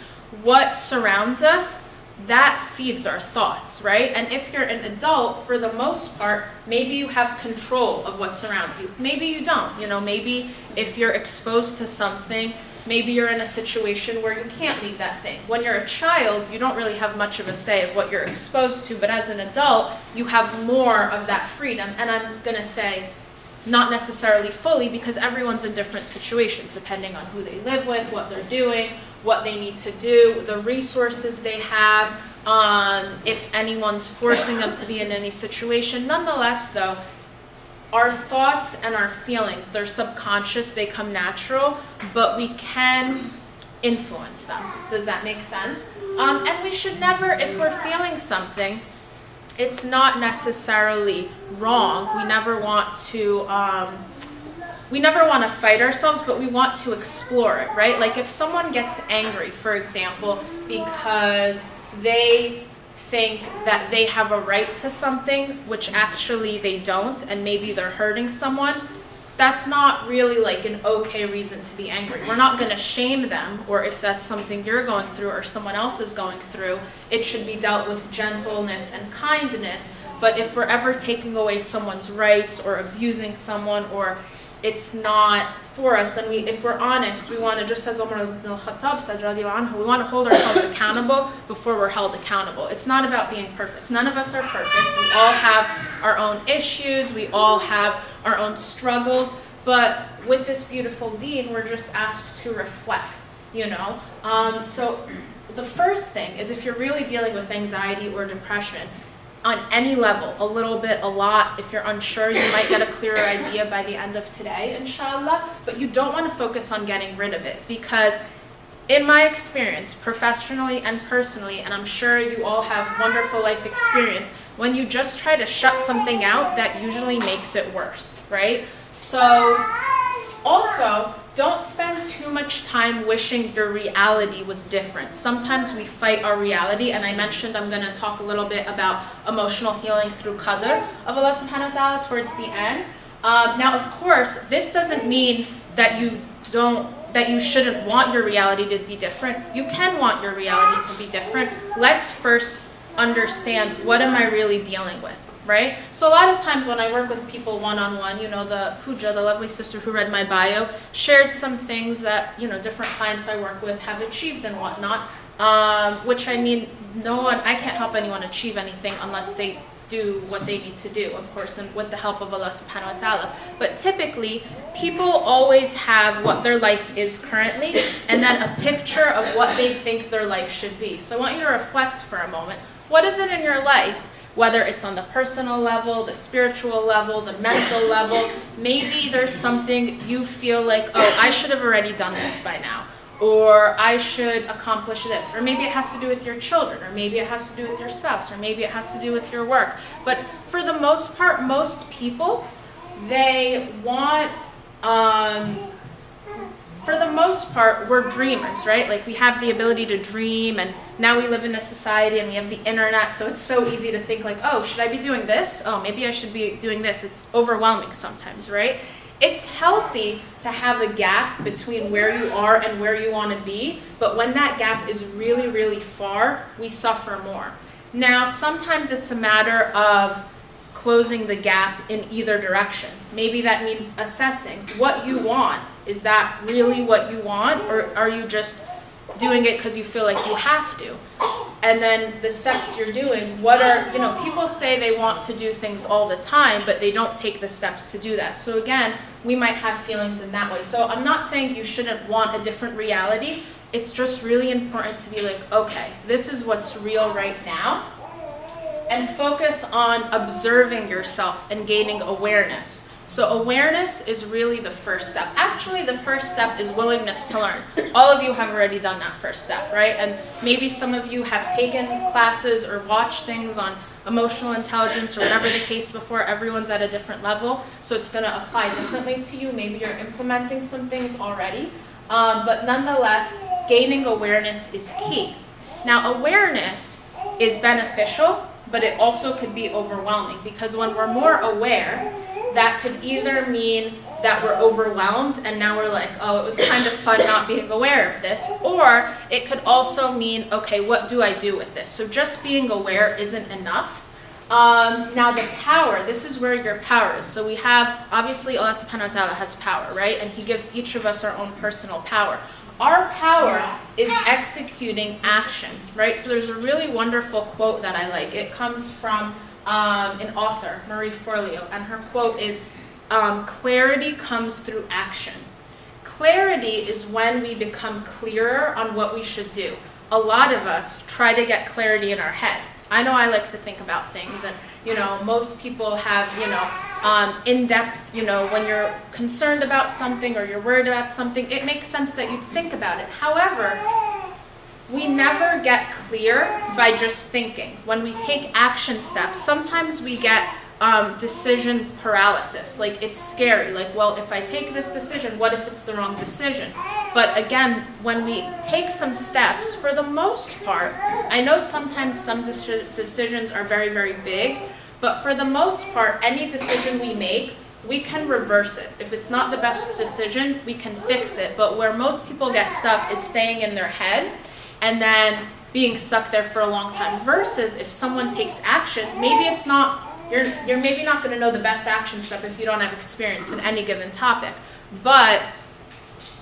what surrounds us, that feeds our thoughts, right? And if you're an adult, for the most part, maybe you have control of what's around you. Maybe you don't. Maybe if you're exposed to something, maybe you're in a situation where you can't leave that thing. When you're a child, you don't really have much of a say of what you're exposed to, but as an adult, you have more of that freedom. And I'm going to say not necessarily fully, because everyone's in different situations, depending on who they live with, what they're doing, what they need to do, the resources they have, if anyone's forcing them to be in any situation. Nonetheless, though, our thoughts and our feelings, they're subconscious, they come natural, but we can influence them. Does that make sense? And we should never, if we're feeling something, it's not necessarily wrong. We never want to fight ourselves, but we want to explore it, right? Like if someone gets angry, for example, because they think that they have a right to something, which actually they don't, and maybe they're hurting someone, that's not really like an okay reason to be angry. We're not going to shame them, or if that's something you're going through or someone else is going through, it should be dealt with gentleness and kindness. But if we're ever taking away someone's rights or abusing someone, or it's not for us, then if we're honest, we want to, just as Umar ibn al-Khattab said, radiallahu anhu, we want to hold ourselves accountable before we're held accountable. It's not about being perfect. None of us are perfect. We all have our own issues. We all have our own struggles. But with this beautiful deen, we're just asked to reflect, So the first thing is, if you're really dealing with anxiety or depression, on any level, a little bit, a lot. If you're unsure, you might get a clearer idea by the end of today, inshallah. But you don't want to focus on getting rid of it, because in my experience, professionally and personally, and I'm sure you all have wonderful life experience, when you just try to shut something out, that usually makes it worse, right? So also, don't spend too much time wishing your reality was different. Sometimes we fight our reality, and I mentioned I'm going to talk a little bit about emotional healing through qadr of Allah subhanahu wa ta'ala towards the end. Now, of course, this doesn't mean that you shouldn't want your reality to be different. You can want your reality to be different. Let's first understand, what am I really dealing with? Right? So a lot of times when I work with people one-on-one, the Pooja, the lovely sister who read my bio, shared some things that, different clients I work with have achieved and whatnot, which I can't help anyone achieve anything unless they do what they need to do, of course, and with the help of Allah subhanahu wa ta'ala. But typically, people always have what their life is currently, and then a picture of what they think their life should be. So I want you to reflect for a moment. What is it in your life? Whether it's on the personal level, the spiritual level, the mental level, maybe there's something you feel like, oh, I should have already done this by now, or I should accomplish this, or maybe it has to do with your children, or maybe it has to do with your spouse, or maybe it has to do with your work. But for the most part, most people, they want, for the most part, we're dreamers, right? Like we have the ability to dream, and now we live in a society and we have the internet, so it's so easy to think like, oh, should I be doing this? Oh, maybe I should be doing this. It's overwhelming sometimes, right? it's healthy to have a gap between where you are and where you want to be, but when that gap is really, really far, we suffer more. Now, sometimes it's a matter of closing the gap in either direction. Maybe that means assessing what you want. Is that really what you want, or are you just doing it because you feel like you have to? And then the steps you're doing, what are, people say they want to do things all the time, but they don't take the steps to do that. So again, we might have feelings in that way. So I'm not saying you shouldn't want a different reality. It's just really important to be like, okay, this is what's real right now. And focus on observing yourself and gaining awareness. So awareness is really the first step. Actually, the first step is willingness to learn. All of you have already done that first step, right? And maybe some of you have taken classes or watched things on emotional intelligence or whatever the case before. Everyone's at a different level, so it's going to apply differently to you. Maybe you're implementing some things already. But nonetheless, gaining awareness is key. Now, awareness is beneficial, but it also could be overwhelming, because when we're more aware, that could either mean that we're overwhelmed and now we're like, oh, it was kind of fun not being aware of this, or it could also mean, okay, what do I do with this? So just being aware isn't enough. Now the power, this is where your power is. So we have, obviously Allah subhanahu wa ta'ala has power, right? And He gives each of us our own personal power. Our power is executing action, right? So there's a really wonderful quote that I like. It comes from an author, Marie Forleo, and her quote is, clarity comes through action. Clarity is when we become clearer on what we should do. A lot of us try to get clarity in our head. I know I like to think about things, and most people have in-depth, when you're concerned about something or you're worried about something, it makes sense that you think about it. However, we never get clear by just thinking. When we take action steps, sometimes we get decision paralysis. Like, it's scary. Like, well, if I take this decision, what if it's the wrong decision? But again, when we take some steps, for the most part, I know sometimes some decisions are very, very big, but for the most part, any decision we make, we can reverse it. If it's not the best decision, we can fix it. But where most people get stuck is staying in their head and then being stuck there for a long time. Versus if someone takes action, maybe it's not, you're maybe not going to know the best action step if you don't have experience in any given topic, but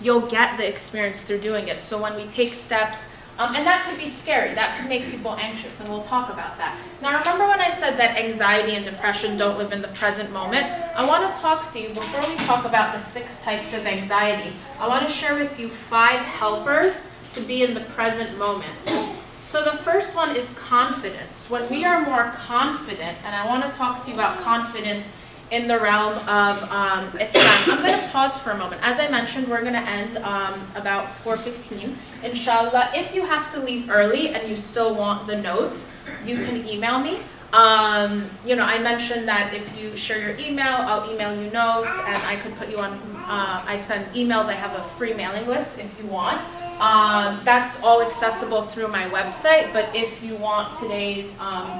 you'll get the experience through doing it. So when we take steps, and that could be scary, that could make people anxious, and we'll talk about that. Now remember when I said that anxiety and depression don't live in the present moment? I want to talk to you, before we talk about the 6 types of anxiety, I want to share with you 5 helpers to be in the present moment. So the first one is confidence. When we are more confident, and I want to talk to you about confidence in the realm of Islam. I'm going to pause for a moment. As I mentioned, we're going to end about 4:15, inshallah. If you have to leave early and you still want the notes, you can email me. I mentioned that if you share your email, I'll email you notes, and I could put you on, I send emails. I have a free mailing list if you want. That's all accessible through my website, but if you want today's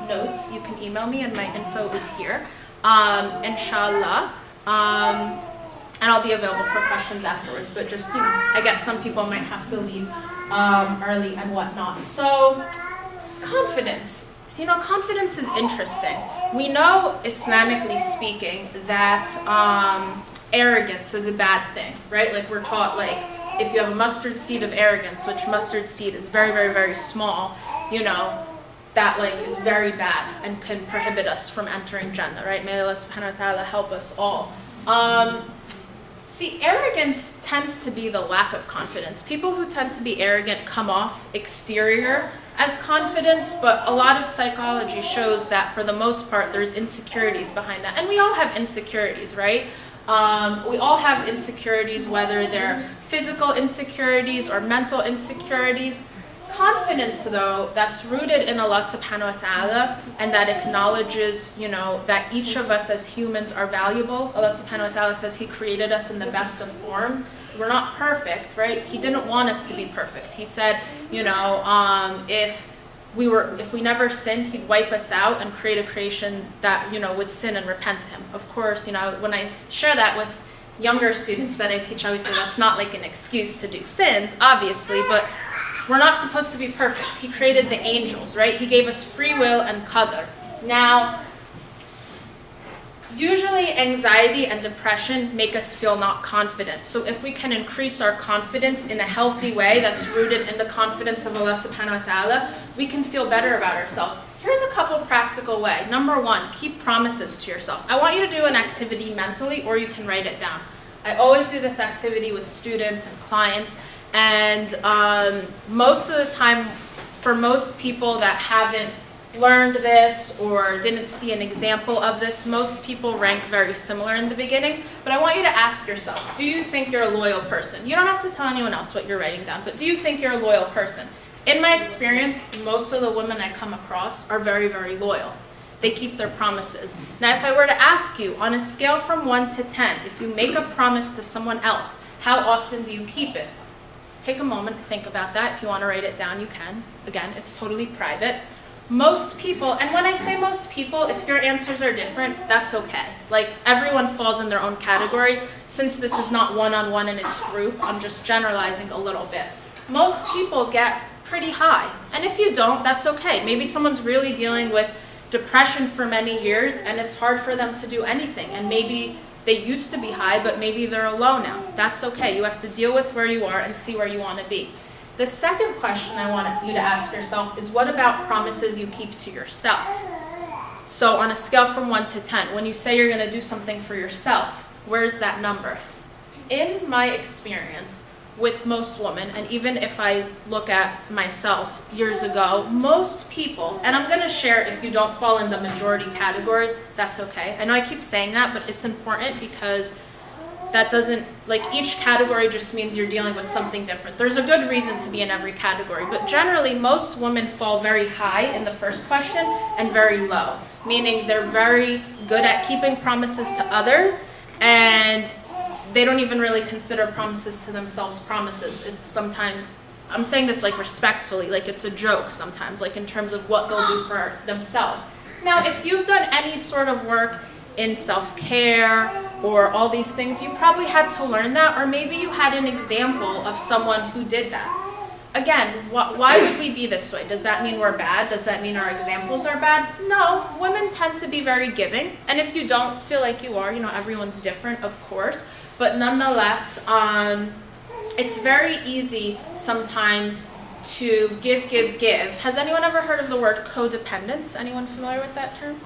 notes, you can email me, and my info is here. Inshallah, and I'll be available for questions afterwards, but just, I guess some people might have to leave early and whatnot. So, confidence. So, confidence is interesting. We know, Islamically speaking, that arrogance is a bad thing, right? Like, we're taught, like, if you have a mustard seed of arrogance, which mustard seed is very, very, very small, that is very bad and can prohibit us from entering Jannah, right? May Allah subhanahu wa ta'ala help us all. See, arrogance tends to be the lack of confidence. People who tend to be arrogant come off exterior as confidence, but a lot of psychology shows that for the most part there's insecurities behind that. And we all have insecurities, right? We all have insecurities, whether they're physical insecurities or mental insecurities. Confidence, though, that's rooted in Allah subhanahu wa ta'ala, and that acknowledges, that each of us as humans are valuable. Allah subhanahu wa ta'ala says He created us in the best of forms. We're not perfect, right? He didn't want us to be perfect. He said, if we never sinned, He'd wipe us out and create a creation that, would sin and repent to Him. Of course, when I share that with, younger students that I teach, I always say that's not like an excuse to do sins, obviously, but we're not supposed to be perfect. He created the angels, right? He gave us free will and qadr. Now, usually anxiety and depression make us feel not confident. So if we can increase our confidence in a healthy way that's rooted in the confidence of Allah subhanahu wa ta'ala, we can feel better about ourselves. Here's a couple practical ways. Number one, keep promises to yourself. I want you to do an activity mentally, or you can write it down. I always do this activity with students and clients, and most of the time, for most people that haven't learned this or didn't see an example of this, most people rank very similar in the beginning. But I want you to ask yourself, do you think you're a loyal person? You don't have to tell anyone else what you're writing down, but do you think you're a loyal person? In my experience, most of the women I come across are very, very loyal. They keep their promises. Now, if I were to ask you, on a scale from 1 to 10, if you make a promise to someone else, how often do you keep it? Take a moment to think about that. If you want to write it down, you can. Again, it's totally private. Most people, and when I say most people, if your answers are different, that's okay. Like, everyone falls in their own category. Since this is not one-on-one and it's group, I'm just generalizing a little bit. Most people get pretty high. And if you don't, that's okay. Maybe someone's really dealing with depression for many years and it's hard for them to do anything. And maybe they used to be high, but maybe they're low now. That's okay. You have to deal with where you are and see where you want to be. The second question I want you to ask yourself is, what about promises you keep to yourself? So on a scale from 1 to 10, when you say you're going to do something for yourself, where's that number? In my experience with most women, and even if I look at myself years ago, most people, and I'm going to share, if you don't fall in the majority category, that's okay. I know I keep saying that, but it's important because that doesn't, like, each category just means you're dealing with something different. There's a good reason to be in every category, but generally most women fall very high in the first question and very low, meaning they're very good at keeping promises to others, and they don't even really consider promises to themselves promises. It's sometimes, I'm saying this like respectfully, like it's a joke sometimes, like in terms of what they'll do for themselves. Now, if you've done any sort of work in self-care or all these things, you probably had to learn that, or maybe you had an example of someone who did that. Again, why would we be this way? Does that mean we're bad? Does that mean our examples are bad? No, women tend to be very giving, and if you don't feel like you are, everyone's different, of course, but nonetheless, it's very easy sometimes to give. Has anyone ever heard of the word codependence? Anyone familiar with that term?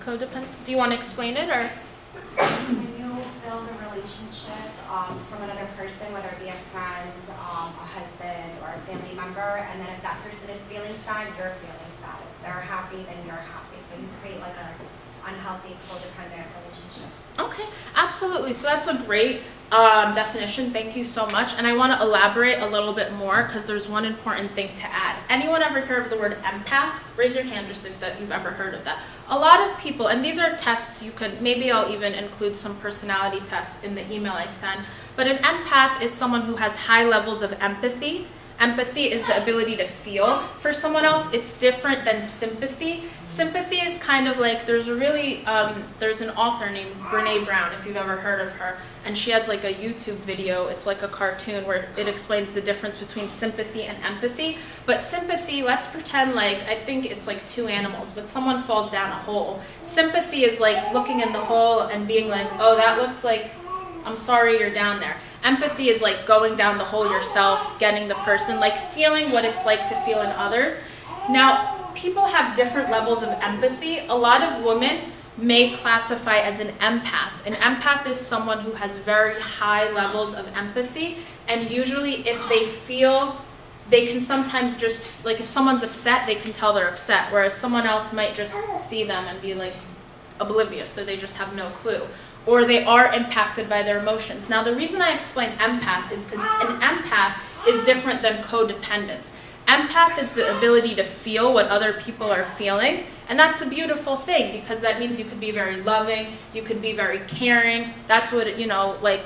Codependent? Do you want to explain it, or? When you build a relationship from another person, whether it be a friend, a husband, or a family member, and then if that person is feeling sad, you're feeling sad. If they're happy, then you're happy. So you create like an unhealthy codependent relationship. Okay, absolutely. So that's a great definition. Thank you so much. And I want to elaborate a little bit more because there's one important thing to add. Anyone ever heard of the word empath? Raise your hand just if you've ever heard of that. A lot of people, and these are tests you could, maybe I'll even include some personality tests in the email I send, but an empath is someone who has high levels of empathy. Empathy is the ability to feel for someone else. It's different than sympathy. Sympathy is kind of like, there's an author named Brene Brown, if you've ever heard of her, and she has like a YouTube video, it's like a cartoon where it explains the difference between sympathy and empathy. But sympathy, let's pretend like, I think it's like two animals, but someone falls down a hole. Sympathy is like looking in the hole and being like, oh, that looks like, I'm sorry you're down there. Empathy is like going down the hole yourself, getting the person, like feeling what it's like to feel in others. Now, people have different levels of empathy. A lot of women may classify as an empath. An empath is someone who has very high levels of empathy, and usually if they feel, they can sometimes just, like if someone's upset, they can tell they're upset, whereas someone else might just see them and be like oblivious, so they just have no clue. Or they are impacted by their emotions. Now, the reason I explain empath is because an empath is different than codependence. Empath is the ability to feel what other people are feeling, and that's a beautiful thing because that means you could be very loving, you could be very caring. That's what, like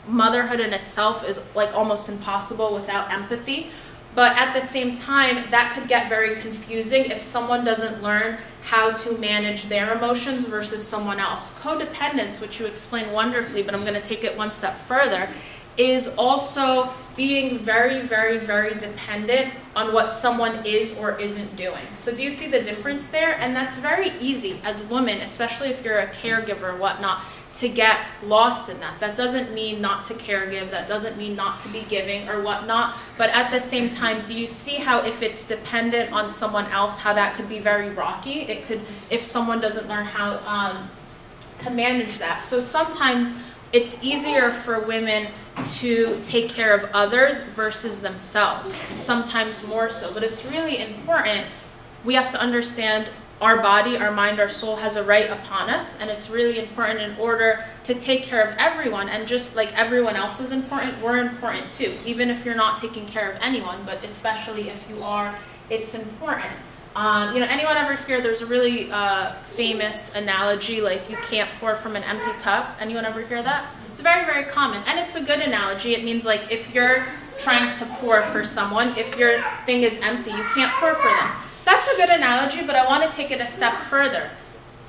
motherhood in itself is like almost impossible without empathy. But at the same time, that could get very confusing if someone doesn't learn how to manage their emotions versus someone else. Codependence, which you explained wonderfully, but I'm going to take it one step further, is also being very, very, very dependent on what someone is or isn't doing. So do you see the difference there? And that's very easy as women, especially if you're a caregiver or whatnot, to get lost in that. That doesn't mean not to caregive, that doesn't mean not to be giving or whatnot, but at the same time, do you see how if it's dependent on someone else, how that could be very rocky? It could, if someone doesn't learn how to manage that. So sometimes it's easier for women to take care of others versus themselves, sometimes more so, but it's really important. We have to understand our body, our mind, our soul has a right upon us, and it's really important in order to take care of everyone. And just like everyone else is important, we're important too, even if you're not taking care of anyone, but especially if you are, it's important. Anyone ever hear, there's a really famous analogy, like you can't pour from an empty cup. Anyone ever hear that? It's very, very common, and it's a good analogy. It means like if you're trying to pour for someone, if your thing is empty, you can't pour for them. That's a good analogy, but I want to take it a step further.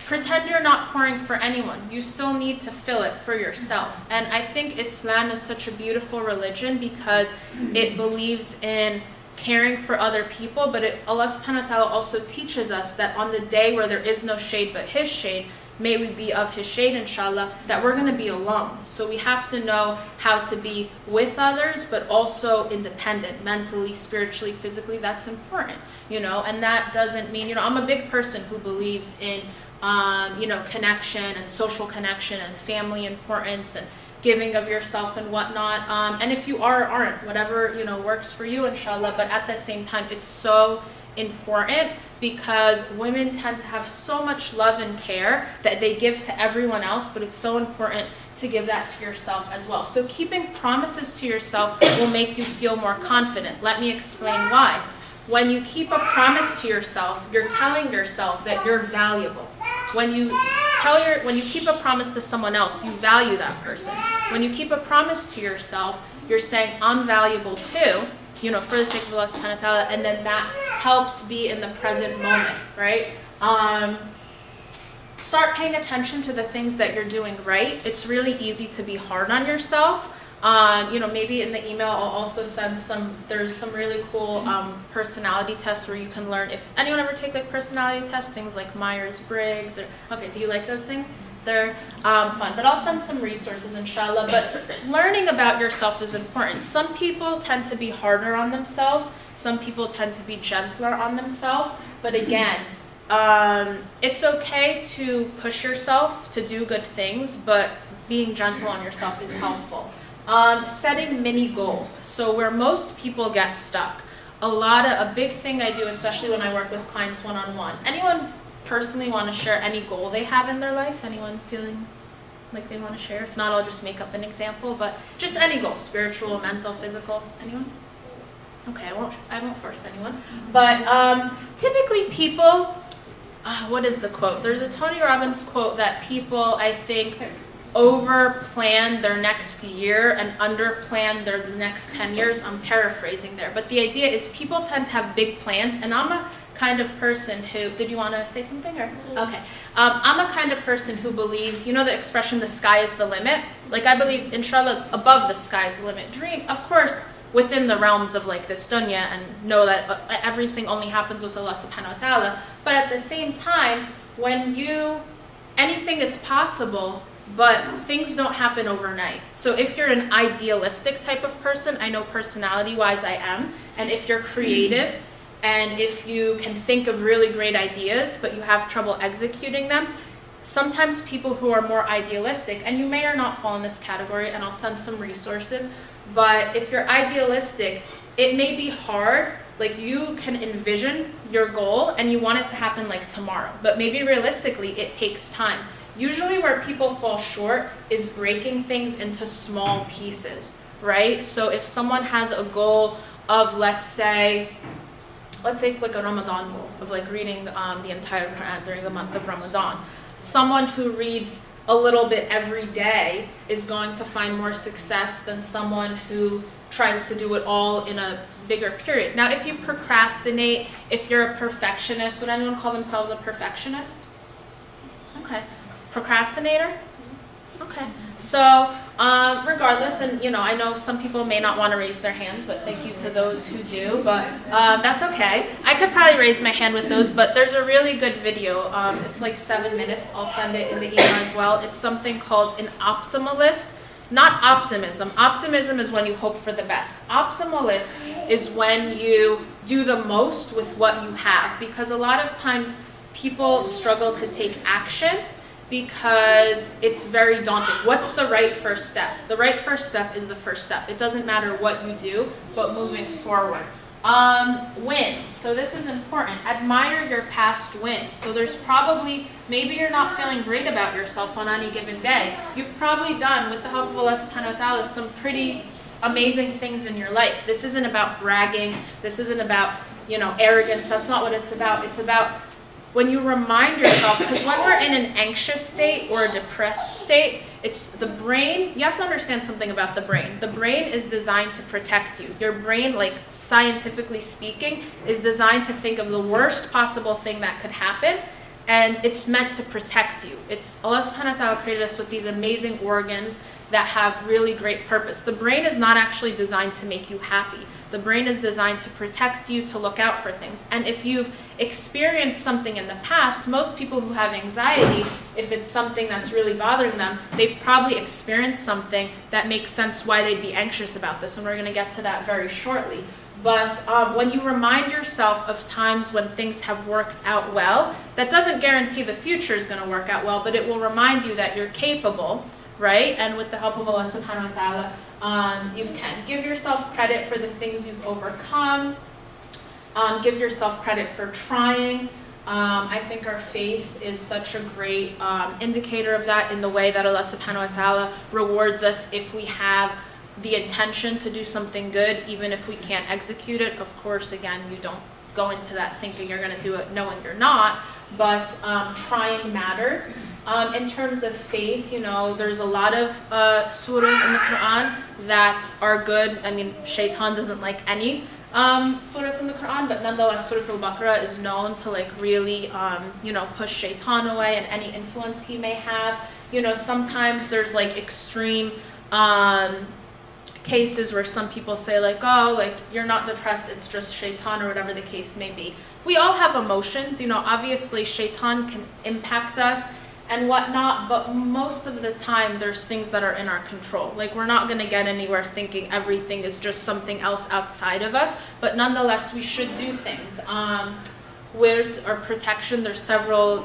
Pretend you're not pouring for anyone. You still need to fill it for yourself. And I think Islam is such a beautiful religion because it believes in caring for other people, but Allah subhanahu wa ta'ala also teaches us that on the day where there is no shade but His shade, may we be of His shade, inshallah, that we're going to be alone. So we have to know how to be with others, but also independent, mentally, spiritually, physically. That's important, and that doesn't mean, I'm a big person who believes in, connection and social connection and family importance and giving of yourself and whatnot. And if you are or aren't, whatever, works for you, inshallah, but at the same time, it's so important because women tend to have so much love and care that they give to everyone else, but it's so important to give that to yourself as well. So keeping promises to yourself will make you feel more confident. Let me explain why. When you keep a promise to yourself, you're telling yourself that you're valuable. When you keep a promise to someone else, you value that person. When you keep a promise to yourself, you're saying, I'm valuable too, for the sake of Allah subhanahu wa ta'ala, and then that helps be in the present moment, right? Start paying attention to the things that you're doing right. It's really easy to be hard on yourself. Maybe in the email I'll also send there's some really cool personality tests where you can learn. If anyone ever take like personality tests, things like Myers-Briggs, do you like those things? They're fun, but I'll send some resources, inshallah. But learning about yourself is important. Some people tend to be harder on themselves. Some people tend to be gentler on themselves. But again, it's okay to push yourself to do good things, but being gentle on yourself is helpful. Setting mini goals. So where most people get stuck, a big thing I do, especially when I work with clients one-on-one. Anyone personally want to share any goal they have in their life? Anyone feeling like they want to share? If not, I'll just make up an example, but just any goal, spiritual, mental, physical. Anyone? Okay, I won't force anyone. But typically people, what is the quote? There's a Tony Robbins quote that people, I think, over-plan their next year and under-plan their next 10 years. I'm paraphrasing there. But the idea is people tend to have big plans, and I'm a kind of person who, did you want to say something? Or okay. I'm a kind of person who believes, the expression, the sky is the limit? Like I believe, inshallah, above the sky is the limit. Dream, of course, within the realms of like this dunya, and know that everything only happens with Allah subhanahu wa ta'ala. But at the same time, anything is possible, but things don't happen overnight. So if you're an idealistic type of person, I know personality-wise I am, and if you're creative, and if you can think of really great ideas, but you have trouble executing them, sometimes people who are more idealistic, and you may or not fall in this category, and I'll send some resources, but if you're idealistic, it may be hard. Like you can envision your goal and you want it to happen like tomorrow, but maybe realistically it takes time. Usually where people fall short is breaking things into small pieces, right? So if someone has a goal of, let's say like a Ramadan goal of like reading the entire Quran during the month of Ramadan. Someone who reads a little bit every day is going to find more success than someone who tries to do it all in a bigger period. Now, if you procrastinate, if you're a perfectionist, would anyone call themselves a perfectionist? Okay. Procrastinator? Okay. So, regardless, and I know some people may not want to raise their hands, but thank you to those who do, but that's okay. I could probably raise my hand with those, but there's a really good video. It's like 7 minutes. I'll send it in the email as well. It's something called an optimalist. Not optimism. Optimism is when you hope for the best. Optimalist is when you do the most with what you have, because a lot of times people struggle to take action because it's very daunting. What's the right first step? The right first step is the first step. It doesn't matter what you do, but moving forward. Wins. So this is important. Admire your past wins. So there's probably, maybe you're not feeling great about yourself on any given day. You've probably done, with the help of Allah subhanahu wa ta'ala, some pretty amazing things in your life. This isn't about bragging. This isn't about, arrogance. That's not what it's about. It's about when you remind yourself, because when we're in an anxious state or a depressed state, it's the brain. You have to understand something about the brain. The brain is designed to protect you. Your brain, like scientifically speaking, is designed to think of the worst possible thing that could happen, and it's meant to protect you. Allah subhanahu wa ta'ala created us with these amazing organs that have really great purpose. The brain is not actually designed to make you happy. The brain is designed to protect you, to look out for things. And if you've experienced something in the past, most people who have anxiety, if it's something that's really bothering them, they've probably experienced something that makes sense why they'd be anxious about this. And we're going to get to that very shortly. But when you remind yourself of times when things have worked out well, that doesn't guarantee the future is going to work out well, but it will remind you that you're capable, right? And with the help of Allah subhanahu wa ta'ala, you can give yourself credit for the things you've overcome. Give yourself credit for trying. I think our faith is such a great indicator of that, in the way that Allah subhanahu wa ta'ala rewards us if we have the intention to do something good, even if we can't execute it. Of course, again, you don't go into that thinking you're going to do it knowing you're not, but trying matters. In terms of faith, there's a lot of surahs in the Quran that are good. I mean, shaitan doesn't like any surah in the Quran, but nonetheless, Surah Al-Baqarah is known to really, push shaitan away and any influence he may have. Sometimes there's extreme cases where some people say you're not depressed, it's just shaitan, or whatever the case may be. We all have emotions, obviously shaitan can impact us and whatnot, but most of the time there's things that are in our control. We're not going to get anywhere thinking everything is just something else outside of us, but nonetheless we should do things. With our protection, there's several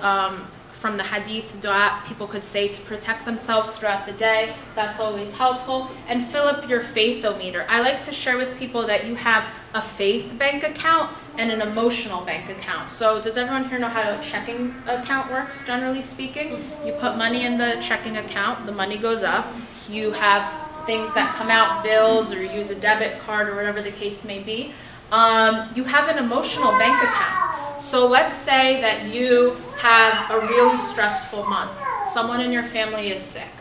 from the hadith dua people could say to protect themselves throughout the day. That's always helpful. And fill up your faith-o-meter. I like to share with people that you have a faith bank account and an emotional bank account. So does everyone here know how a checking account works, generally speaking? You put money in the checking account, the money goes up. You have things that come out, bills, or you use a debit card, or whatever the case may be. You have an emotional bank account. So let's say that you have a really stressful month. Someone in your family is sick.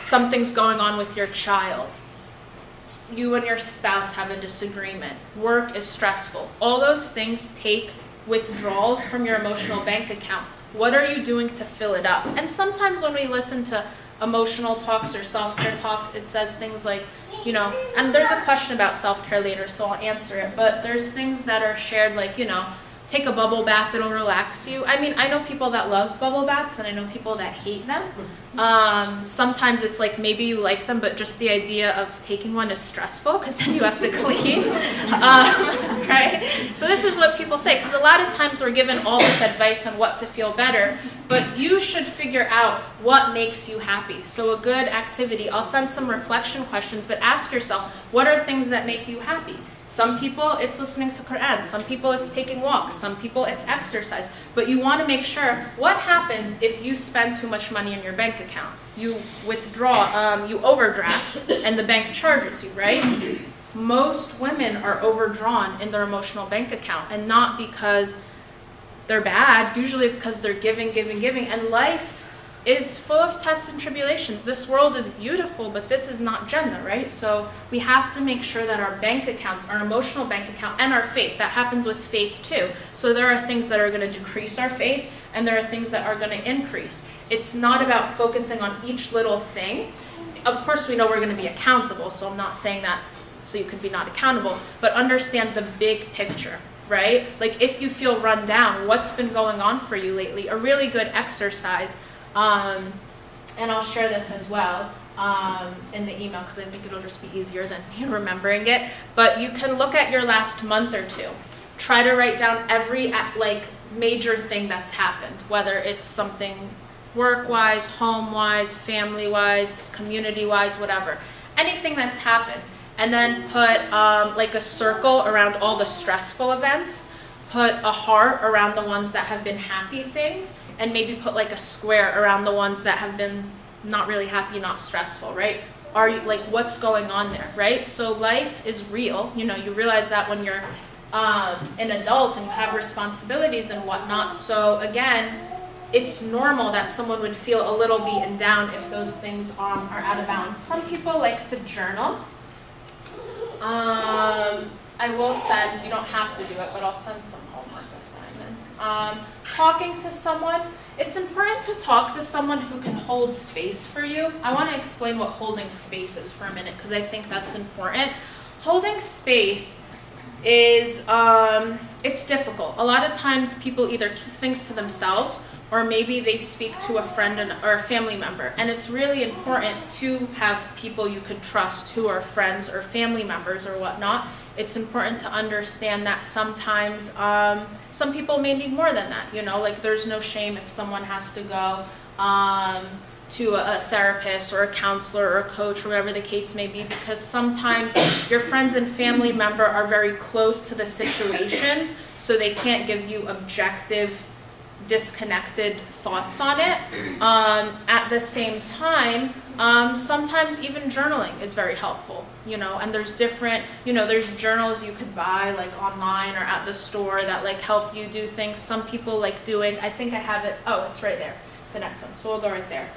Something's going on with your child. You and your spouse have a disagreement. Work is stressful. All those things take withdrawals from your emotional bank account. What are you doing to fill it up? And sometimes when we listen to emotional talks or self-care talks, it says things like, and there's a question about self-care later, so I'll answer it, but there's things that are shared take a bubble bath, it'll relax you. I mean, I know people that love bubble baths, and I know people that hate them. Sometimes it's maybe you like them, but just the idea of taking one is stressful, because then you have to clean, right? So this is what people say, because a lot of times we're given all this advice on what to feel better, but you should figure out what makes you happy. So a good activity, I'll send some reflection questions, but ask yourself, what are things that make you happy? Some people, it's listening to Quran. Some people, it's taking walks. Some people, it's exercise. But you want to make sure, what happens if you spend too much money in your bank account? You withdraw, you overdraft, and the bank charges you, right? Most women are overdrawn in their emotional bank account, and not because they're bad, usually it's because they're giving, and life is full of tests and tribulations. This world is beautiful, but this is not Jannah, right? So we have to make sure that our bank accounts, our emotional bank account, and our faith, that happens with faith too. So there are things that are going to decrease our faith, and there are things that are going to increase. It's not about focusing on each little thing. Of course, we know we're going to be accountable, so I'm not saying that so you can be not accountable, but understand the big picture, right? Like if you feel run down, what's been going on for you lately? A really good exercise, and I'll share this as well in the email because I think it'll just be easier than me remembering it. But you can look at your last month or two. Try to write down every major thing that's happened, whether it's something work-wise, home-wise, family-wise, community-wise, whatever. Anything that's happened. And then put like a circle around all the stressful events. Put a heart around the ones that have been happy things. And maybe put like a square around the ones that have been not really happy, not stressful, right? Are you like, what's going on there, right? So life is real. You know, you realize that when you're an adult and you have responsibilities and whatnot. So again, it's normal that someone would feel a little beaten down if those things are out of balance. Some people like to journal. I will send, you don't have to do it, but I'll send some homework assignments. Talking to someone, it's important to talk to someone who can hold space for you. I want to explain what holding space is for a minute because I think that's important. Holding space is, it's difficult. A lot of times people either keep things to themselves or maybe they speak to a friend or a family member. And it's really important to have people you could trust who are friends or family members or whatnot. It's important to understand that sometimes some people may need more than that. You know, like there's no shame if someone has to go to a therapist or a counselor or a coach or whatever the case may be, because sometimes your friends and family member are very close to the situations, so they can't give you objective, disconnected thoughts on it. At the same time, sometimes even journaling is very helpful, you know, and there's different, you know, there's journals you could buy like online or at the store that like help you do things. Some people like doing, I think I have it, oh, it's right there, the next one, so we'll go right there.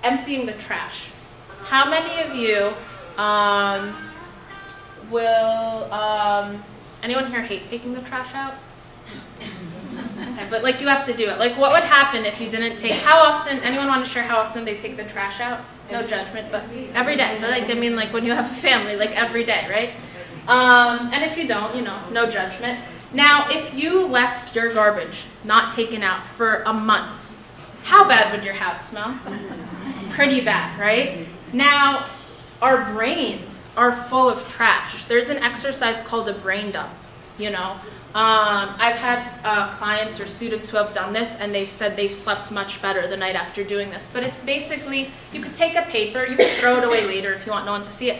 Emptying the trash. How many of you will, anyone here hate taking the trash out? Okay, but like you have to do it. Like what would happen if you didn't take, how often, anyone want to share how often they take the trash out? No judgment, but every day. So like, I mean like when you have a family, like every day, right? And if you don't, you know, no judgment. Now, if you left your garbage not taken out for a month, how bad would your house smell? Pretty bad, right? Now, our brains are full of trash. There's an exercise called a brain dump, you know. I've had clients or students who have done this and they've said they've slept much better the night after doing this. But it's basically, you could take a paper, you could throw it away later if you want no one to see it.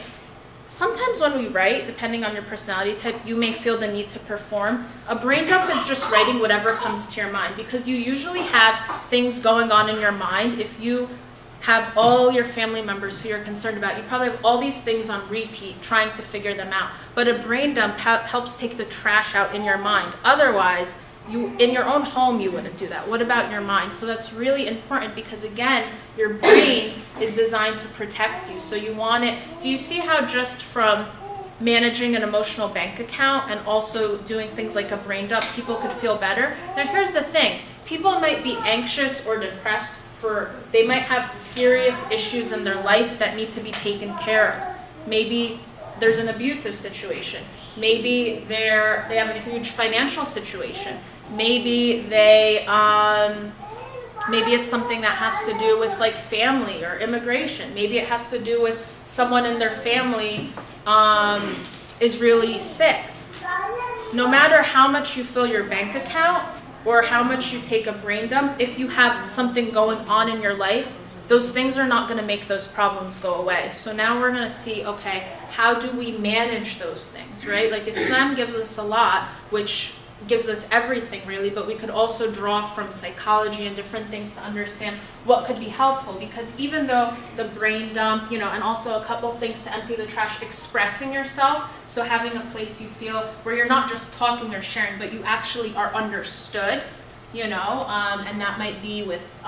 Sometimes when we write, depending on your personality type, you may feel the need to perform. A brain dump is just writing whatever comes to your mind, because you usually have things going on in your mind. If you have all your family members who you're concerned about, you probably have all these things on repeat trying to figure them out. But a brain dump helps take the trash out in your mind. Otherwise, in your own home, you wouldn't do that. What about your mind? So that's really important because, again, your brain is designed to protect you. So you want it. Do you see how just from managing an emotional bank account and also doing things like a brain dump, people could feel better? Now, here's the thing. People might be anxious or depressed they might have serious issues in their life that need to be taken care of. Maybe there's an abusive situation. Maybe they have a huge financial situation. Maybe maybe it's something that has to do with like family or immigration. Maybe it has to do with someone in their family is really sick. No matter how much you fill your bank account or how much you take a brain dump, if you have something going on in your life, those things are not going to make those problems go away. So now we're going to see, okay, how do we manage those things, right? Like Islam gives us a lot, which gives us everything really, but we could also draw from psychology and different things to understand what could be helpful. Because even though the brain dump, you know, and also a couple things to empty the trash, expressing yourself, so having a place you feel where you're not just talking or sharing, but you actually are understood, and that might be with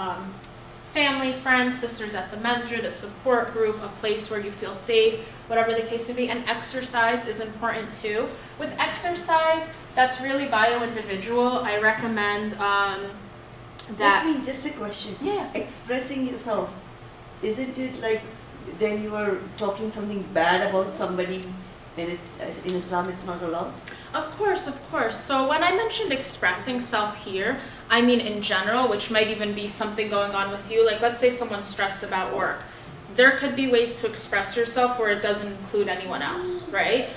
family, friends, sisters at the Masjid, a support group, a place where you feel safe, whatever the case may be. And exercise is important too. With exercise, that's really bio-individual. I recommend that... Jasmine, just a question. Yeah. Expressing yourself, isn't it like then you are talking something bad about somebody and in Islam it's not allowed? Of course, of course. So when I mentioned expressing self here, I mean in general, which might even be something going on with you. Like let's say someone's stressed about work. There could be ways to express yourself where it doesn't include anyone else, right?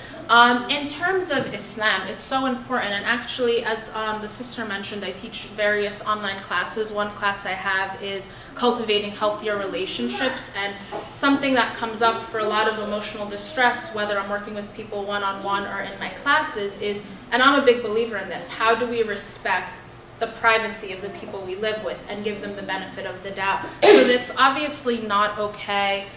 In terms of Islam, it's so important. And actually, as the sister mentioned, I teach various online classes. One class I have is cultivating healthier relationships. And something that comes up for a lot of emotional distress, whether I'm working with people one-on-one or in my classes, is, and I'm a big believer in this, how do we respect the privacy of the people we live with and give them the benefit of the doubt? So that's obviously not okay.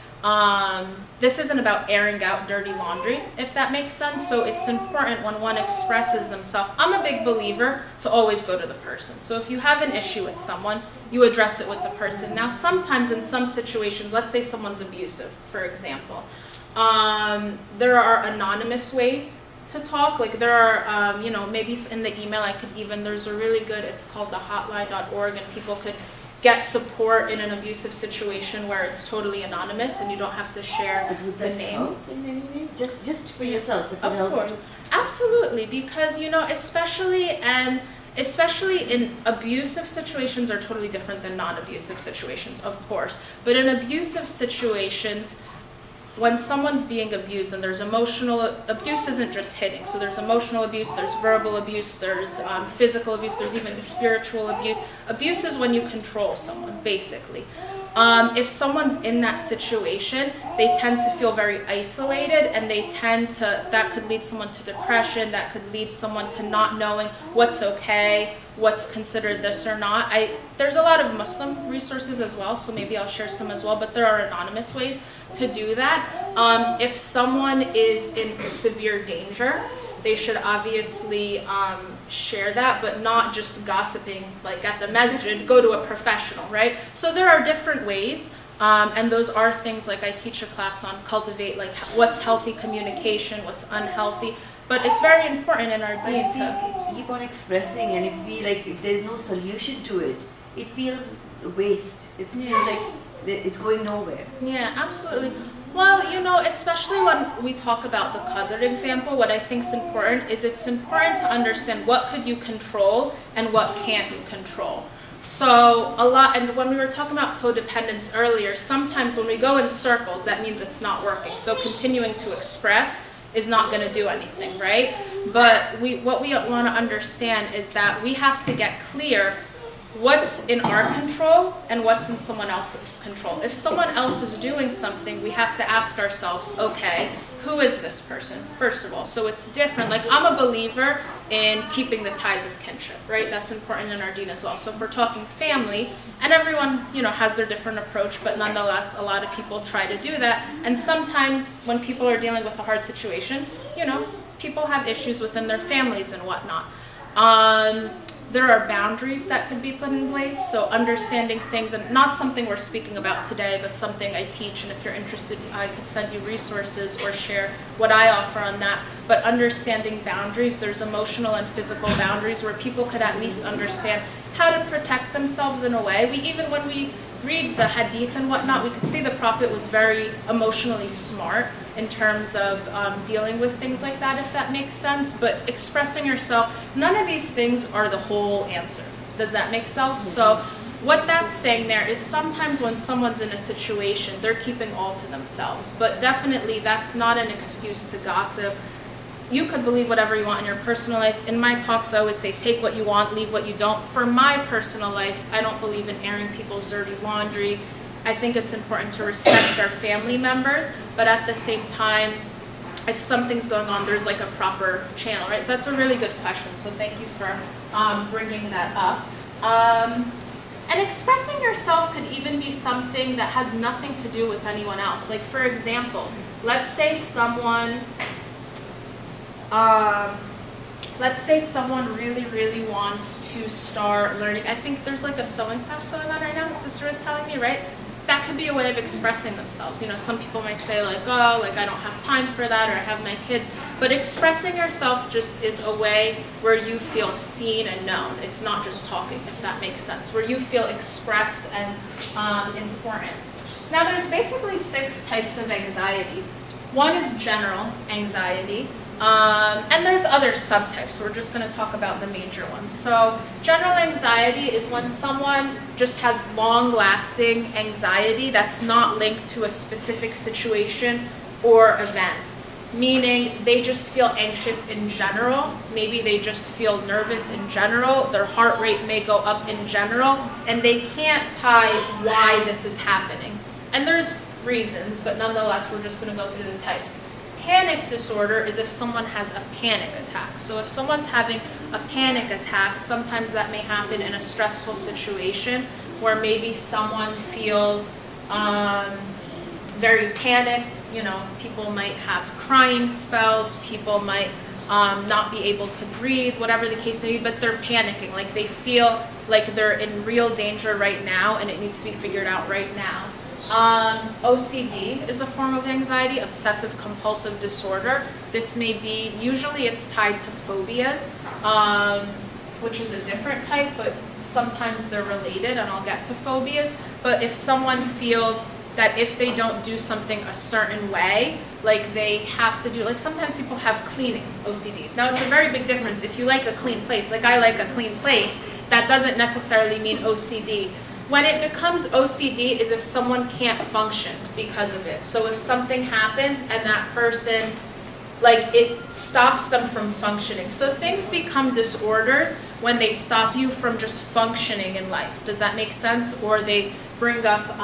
This isn't about airing out dirty laundry, if that makes sense. So it's important when one expresses themselves. I'm a big believer to always go to the person. So if you have an issue with someone, you address it with the person. Now, sometimes in some situations, let's say someone's abusive, for example, there are anonymous ways to talk. Like there are, maybe in the email I could even, there's a really good, it's called the hotline.org, and people could get support in an abusive situation where it's totally anonymous and you don't have to share But would the that name. help in any way? Just for yourself, it would Of help course, you. absolutely, because especially in abusive situations are totally different than non-abusive situations, of course. But in abusive situations, when someone's being abused, and there's emotional abuse, isn't just hitting. So there's emotional abuse, there's verbal abuse, there's physical abuse, there's even spiritual abuse. Abuse is when you control someone, basically. If someone's in that situation, they tend to feel very isolated, and that could lead someone to depression, that could lead someone to not knowing what's okay, what's considered this or not. There's a lot of Muslim resources as well, so maybe I'll share some as well, but there are anonymous ways to do that. If someone is in severe danger, they should obviously share that, but not just gossiping like at the Masjid. Go to a professional, right? So there are different ways, and those are things like I teach a class on cultivate, like what's healthy communication, what's unhealthy. But it's very important in our But deen if to... we keep on expressing and if there's no solution to it, it feels waste. It feels like it's going nowhere. Yeah, absolutely. Well, especially when we talk about the Qadr example, what I think is important is it's important to understand what could you control and what can't you control. So and when we were talking about codependence earlier, sometimes when we go in circles, that means it's not working. So continuing to express is not going to do anything, right? But what we want to understand is that we have to get clear what's in our control and what's in someone else's control. If someone else is doing something, we have to ask ourselves, okay, who is this person, first of all? So it's different. Like, I'm a believer in keeping the ties of kinship, right? That's important in our deen as well. So if we're talking family, and everyone, has their different approach, but nonetheless, a lot of people try to do that. And sometimes when people are dealing with a hard situation, people have issues within their families and whatnot. There are boundaries that could be put in place, so understanding things, and not something we're speaking about today, but something I teach, and if you're interested, I could send you resources or share what I offer on that. But understanding boundaries, there's emotional and physical boundaries where people could at least understand how to protect themselves in a way. When we read the hadith and whatnot, we could see the Prophet was very emotionally smart in terms of dealing with things like that, if that makes sense. But expressing yourself, none of these things are the whole answer. Does that make sense? Mm-hmm. So what that's saying there is sometimes when someone's in a situation, they're keeping all to themselves. But definitely that's not an excuse to gossip. You could believe whatever you want in your personal life. In my talks, I always say, take what you want, leave what you don't. For my personal life, I don't believe in airing people's dirty laundry. I think it's important to respect our family members, but at the same time, if something's going on, there's like a proper channel, right? So that's a really good question. So thank you for bringing that up. And expressing yourself could even be something that has nothing to do with anyone else. Like, for example, let's say someone let's say someone really wants to start learning. I think there's like a sewing class going on right now, my sister is telling me, right? That could be a way of expressing themselves. You know, some people might say like, oh, like I don't have time for that, or I have my kids. But expressing yourself just is a way where you feel seen and known. It's not just talking, if that makes sense, where you feel expressed and important. Now there's basically 6 types of anxiety. One is general anxiety. And there's other subtypes, so we're just going to talk about the major ones. So general anxiety is when someone just has long-lasting anxiety that's not linked to a specific situation or event, meaning they just feel anxious in general. Maybe they just feel nervous in general. Their heart rate may go up in general, and they can't tie why this is happening. And there's reasons, but nonetheless, we're just going to go through the types. Panic disorder is if someone has a panic attack. So if someone's having a panic attack, sometimes that may happen in a stressful situation where maybe someone feels very panicked. You know, people might have crying spells, people might not be able to breathe, whatever the case may be, but they're panicking. Like they feel like they're in real danger right now and it needs to be figured out right now. OCD is a form of anxiety, obsessive compulsive disorder. This may be, usually it's tied to phobias, which is a different type, but sometimes they're related, and I'll get to phobias. But if someone feels that if they don't do something a certain way, like they have to do, like sometimes people have cleaning OCDs. Now it's a very big difference. If you like a clean place, like I like a clean place, that doesn't necessarily mean OCD. When it becomes OCD is if someone can't function because of it. So if something happens and that person, like it stops them from functioning. So things become disorders when they stop you from just functioning in life. Does that make sense? Or they bring up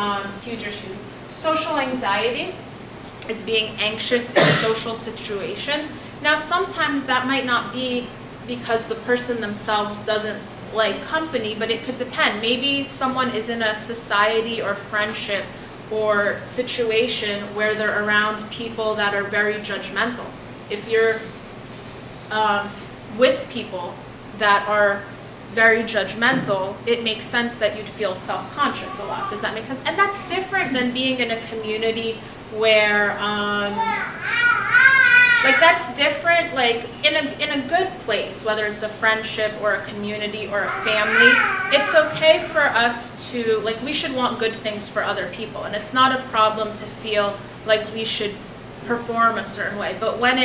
huge issues. Social anxiety is being anxious in social situations. Now sometimes that might not be because the person themselves doesn't like company, but it could depend. Maybe someone is in a society or friendship or situation where they're around people that are very judgmental. If you're with people that are very judgmental, it makes sense that you'd feel self-conscious a lot. Does that make sense? And that's different than being in a community where like that's different, like in a good place, whether it's a friendship or a community or a family, it's okay for us to, like we should want good things for other people, and it's not a problem to feel like we should perform a certain way. But when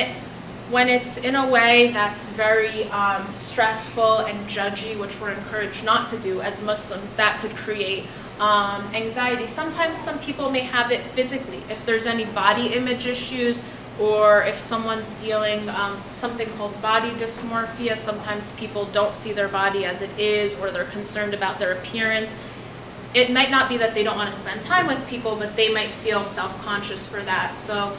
it's in a way that's very stressful and judgy, which we're encouraged not to do as Muslims, that could create anxiety. Sometimes some people may have it physically. If there's any body image issues, or if someone's dealing something called body dysmorphia, sometimes people don't see their body as it is, or they're concerned about their appearance. It might not be that they don't want to spend time with people, but they might feel self-conscious for that. So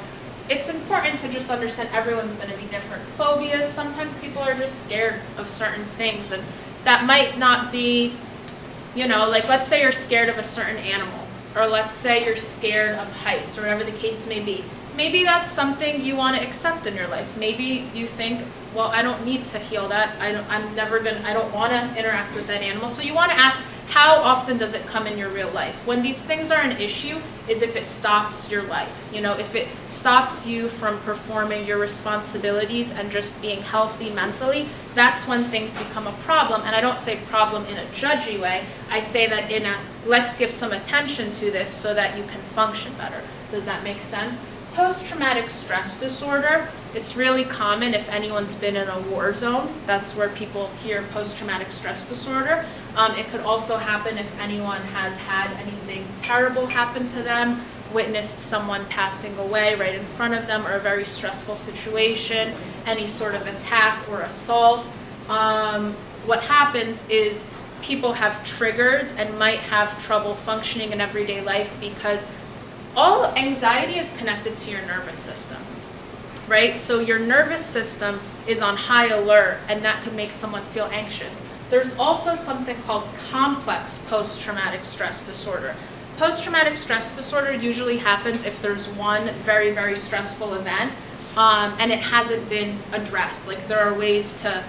it's important to just understand everyone's going to be different. Phobias, sometimes people are just scared of certain things, and that might not be, you know, like let's say you're scared of a certain animal, or let's say you're scared of heights, or whatever the case may be. Maybe that's something you want to accept in your life. Maybe you think, well, I don't need to heal that. I don't want to interact with that animal. So you want to ask, how often does it come in your real life? When these things are an issue is if it stops your life. You know, if it stops you from performing your responsibilities and just being healthy mentally, that's when things become a problem. And I don't say problem in a judgy way. I say that in a, let's give some attention to this so that you can function better. Does that make sense? Post-traumatic stress disorder, it's really common if anyone's been in a war zone. That's where people hear post-traumatic stress disorder. It could also happen if anyone has had anything terrible happen to them, witnessed someone passing away right in front of them, or a very stressful situation, any sort of attack or assault. What happens is people have triggers and might have trouble functioning in everyday life because all anxiety is connected to your nervous system, right? So your nervous system is on high alert, and that could make someone feel anxious. There's also something called complex post-traumatic stress disorder. Post-traumatic stress disorder usually happens if there's one very, very stressful event, and it hasn't been addressed. Like there are ways to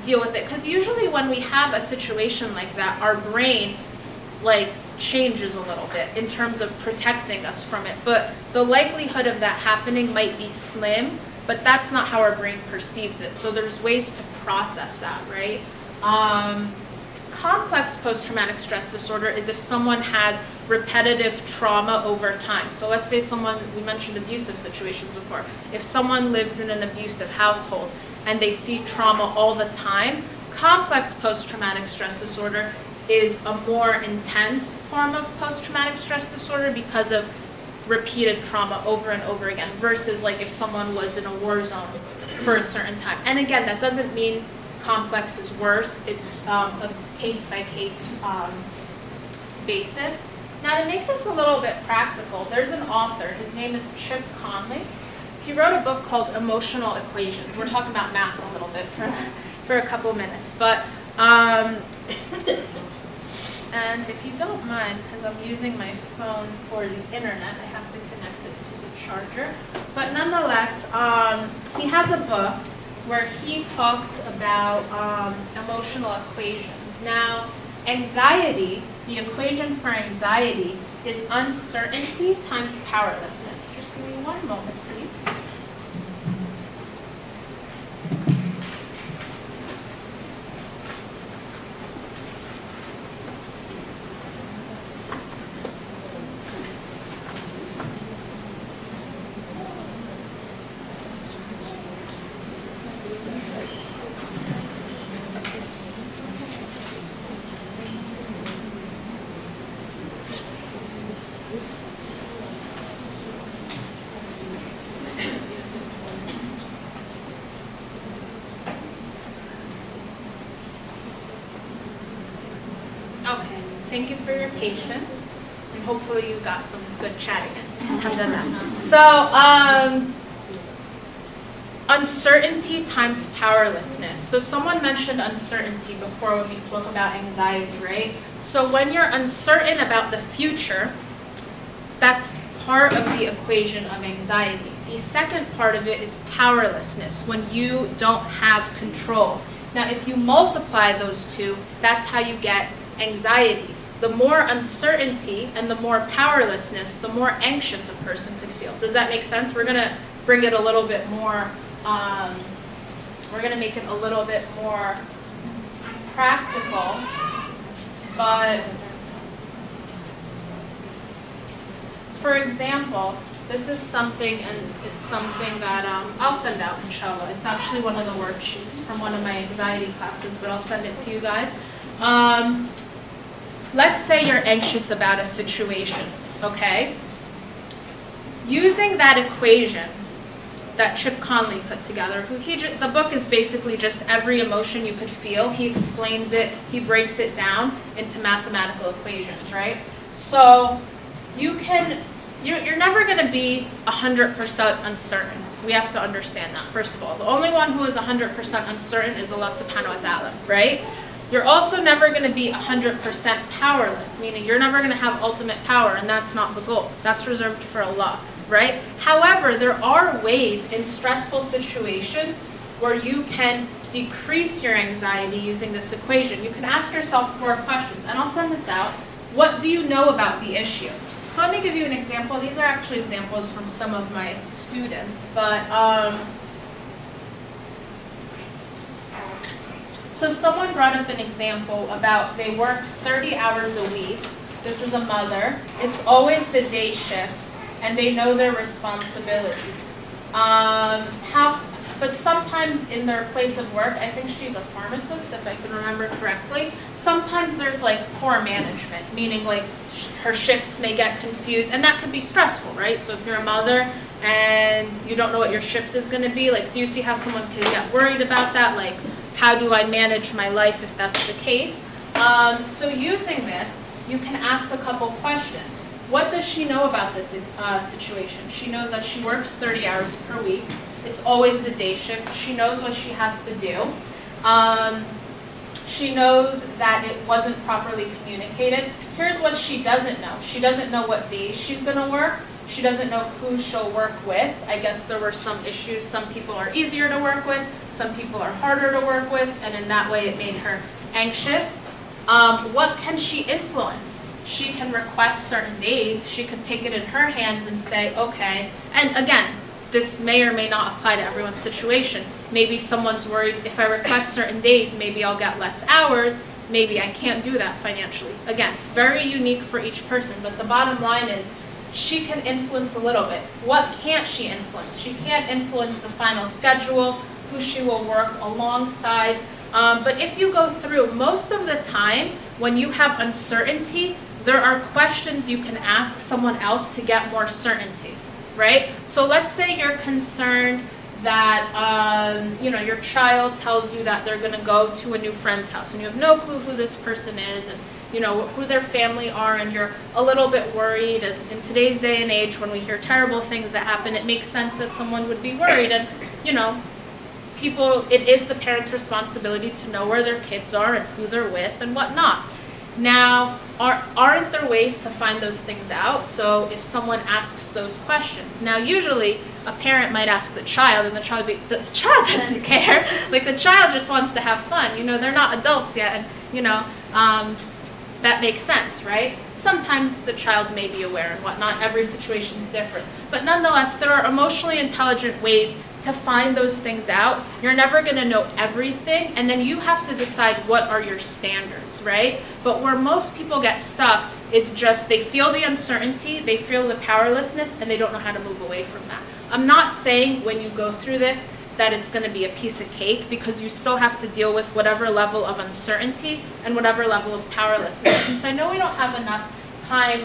deal with it. Because usually when we have a situation like that, our brain like changes a little bit in terms of protecting us from it. But the likelihood of that happening might be slim, but that's not how our brain perceives it. So there's ways to process that, right? Complex post-traumatic stress disorder is if someone has repetitive trauma over time. So let's say we mentioned abusive situations before. If someone lives in an abusive household and they see trauma all the time, complex post-traumatic stress disorder is a more intense form of post-traumatic stress disorder because of repeated trauma over and over again, versus like if someone was in a war zone for a certain time. And again, that doesn't mean complex is worse. It's a case-by-case basis. Now, to make this a little bit practical, there's an author. His name is Chip Conley. He wrote a book called Emotional Equations. We're talking about math a little bit for a couple minutes. But, and if you don't mind, because I'm using my phone for the internet, I have to connect it to the charger. But nonetheless, he has a book where he talks about emotional equations. Now, anxiety, the equation for anxiety is uncertainty times powerlessness. Just give me one moment, please. Okay, thank you for your patience, and hopefully you got some good chatting in. So, uncertainty times powerlessness. So someone mentioned uncertainty before when we spoke about anxiety, right? So when you're uncertain about the future, that's part of the equation of anxiety. The second part of it is powerlessness, when you don't have control. Now, if you multiply those two, that's how you get anxiety. The more uncertainty and the more powerlessness, the more anxious a person could feel. Does that make sense? We're going to bring it a little bit more, we're going to make it a little bit more practical, but for example, this is something, and it's something that I'll send out, inshallah. It's actually one of the worksheets from one of my anxiety classes, but I'll send it to you guys. Let's say you're anxious about a situation, okay? Using that equation that Chip Conley put together, the book is basically just every emotion you could feel. He explains it, he breaks it down into mathematical equations, right? So you're never going to be 100% uncertain. We have to understand that, first of all. The only one who is 100% uncertain is Allah subhanahu wa ta'ala, right? You're also never going to be 100% powerless, meaning you're never going to have ultimate power, and that's not the goal. That's reserved for Allah, right? However, there are ways in stressful situations where you can decrease your anxiety using this equation. You can ask yourself 4 questions, and I'll send this out. What do you know about the issue? So let me give you an example. These are actually examples from some of my students, but so someone brought up an example about they work 30 hours a week. This is a mother. It's always the day shift, and they know their responsibilities. But sometimes in their place of work, I think she's a pharmacist, if I can remember correctly, sometimes there's like poor management, meaning like her shifts may get confused, and that could be stressful, right? So if you're a mother and you don't know what your shift is going to be, like, do you see how someone could get worried about that? Like, how do I manage my life if that's the case? So using this, you can ask a couple questions. What does she know about this situation? She knows that she works 30 hours per week. It's always the day shift. She knows what she has to do. She knows that it wasn't properly communicated. Here's what she doesn't know. She doesn't know what days she's going to work, She doesn't know who she'll work with. I guess there were some issues. Some people are easier to work with, some people are harder to work with, and in that way it made her anxious. What can she influence? She can request certain days. She could take it in her hands and say, okay, and again, this may or may not apply to everyone's situation. Maybe someone's worried if I request certain days, maybe I'll get less hours, maybe I can't do that financially. Again, very unique for each person, but the bottom line is she can influence a little bit. What can't she influence? She can't influence the final schedule, who she will work alongside. But if you go through, most of the time when you have uncertainty, there are questions you can ask someone else to get more certainty, right? So let's say you're concerned that your child tells you that they're going to go to a new friend's house and you have no clue who this person is and who their family are, and you're a little bit worried. And in today's day and age, when we hear terrible things that happen, it makes sense that someone would be worried. And it is the parents' responsibility to know where their kids are and who they're with and whatnot. Now, aren't there ways to find those things out? So if someone asks those questions, now usually a parent might ask the child, and the child doesn't care. Like, the child just wants to have fun. They're not adults yet, and that makes sense, right? Sometimes the child may be aware and whatnot. Every situation is different. But nonetheless, there are emotionally intelligent ways to find those things out. You're never going to know everything, and then you have to decide what are your standards, right? But where most people get stuck is just they feel the uncertainty, they feel the powerlessness, and they don't know how to move away from that. I'm not saying when you go through this that it's going to be a piece of cake, because you still have to deal with whatever level of uncertainty and whatever level of powerlessness. Since I know we don't have enough time,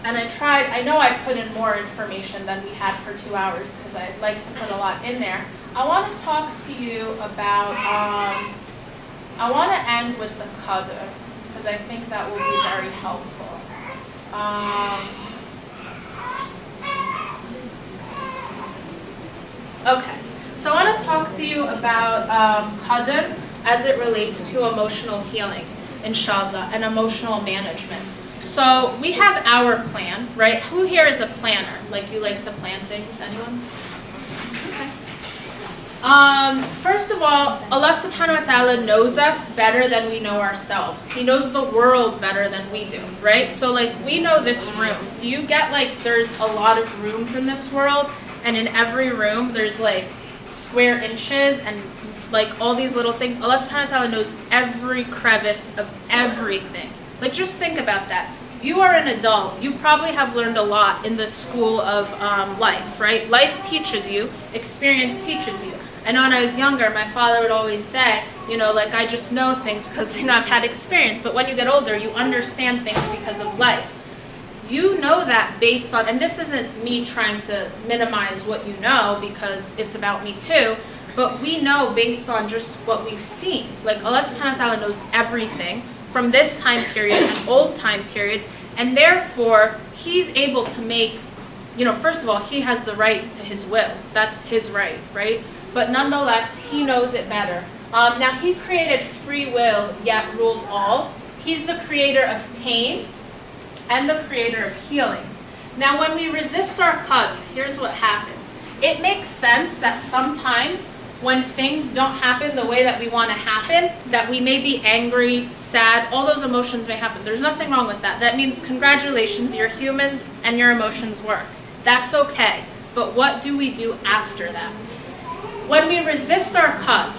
and I know I put in more information than we had for 2 hours, because I like to put a lot in there. I want to talk to you about, I want to end with the qadr, because I think that will be very helpful. Okay, so I want to talk to you about qadr as it relates to emotional healing, inshallah, and emotional management. So we have our plan, right? Who here is a planner? Like, you like to plan things? Anyone? Okay. First of all, Allah subhanahu wa ta'ala knows us better than we know ourselves. He knows the world better than we do, right? So like, we know this room. Do you get like there's a lot of rooms in this world, and in every room there's like square inches and like all these little things? Allah subhanahu wa ta'ala knows every crevice of everything. Like, just think about that. You are an adult. You probably have learned a lot in the school of life, right? Life teaches you. Experience teaches you. I know when I was younger, my father would always say, like, I just know things because, I've had experience. But when you get older, you understand things because of life. You know that based on, and this isn't me trying to minimize what you know, because it's about me too, but we know based on just what we've seen. Like, Allah subhanahu wa ta'ala knows everything from this time period and old time periods, and therefore He's able to make, first of all, He has the right to His will. That's His right? But nonetheless, He knows it better. Now, He created free will, yet rules all. He's the creator of pain and the creator of healing. Now, when we resist our qadr, here's what happens. It makes sense that sometimes when things don't happen the way that we want to happen, that we may be angry, sad, all those emotions may happen. There's nothing wrong with that. That means congratulations, you're humans and your emotions work. That's okay. But what do we do after that? When we resist our qadr,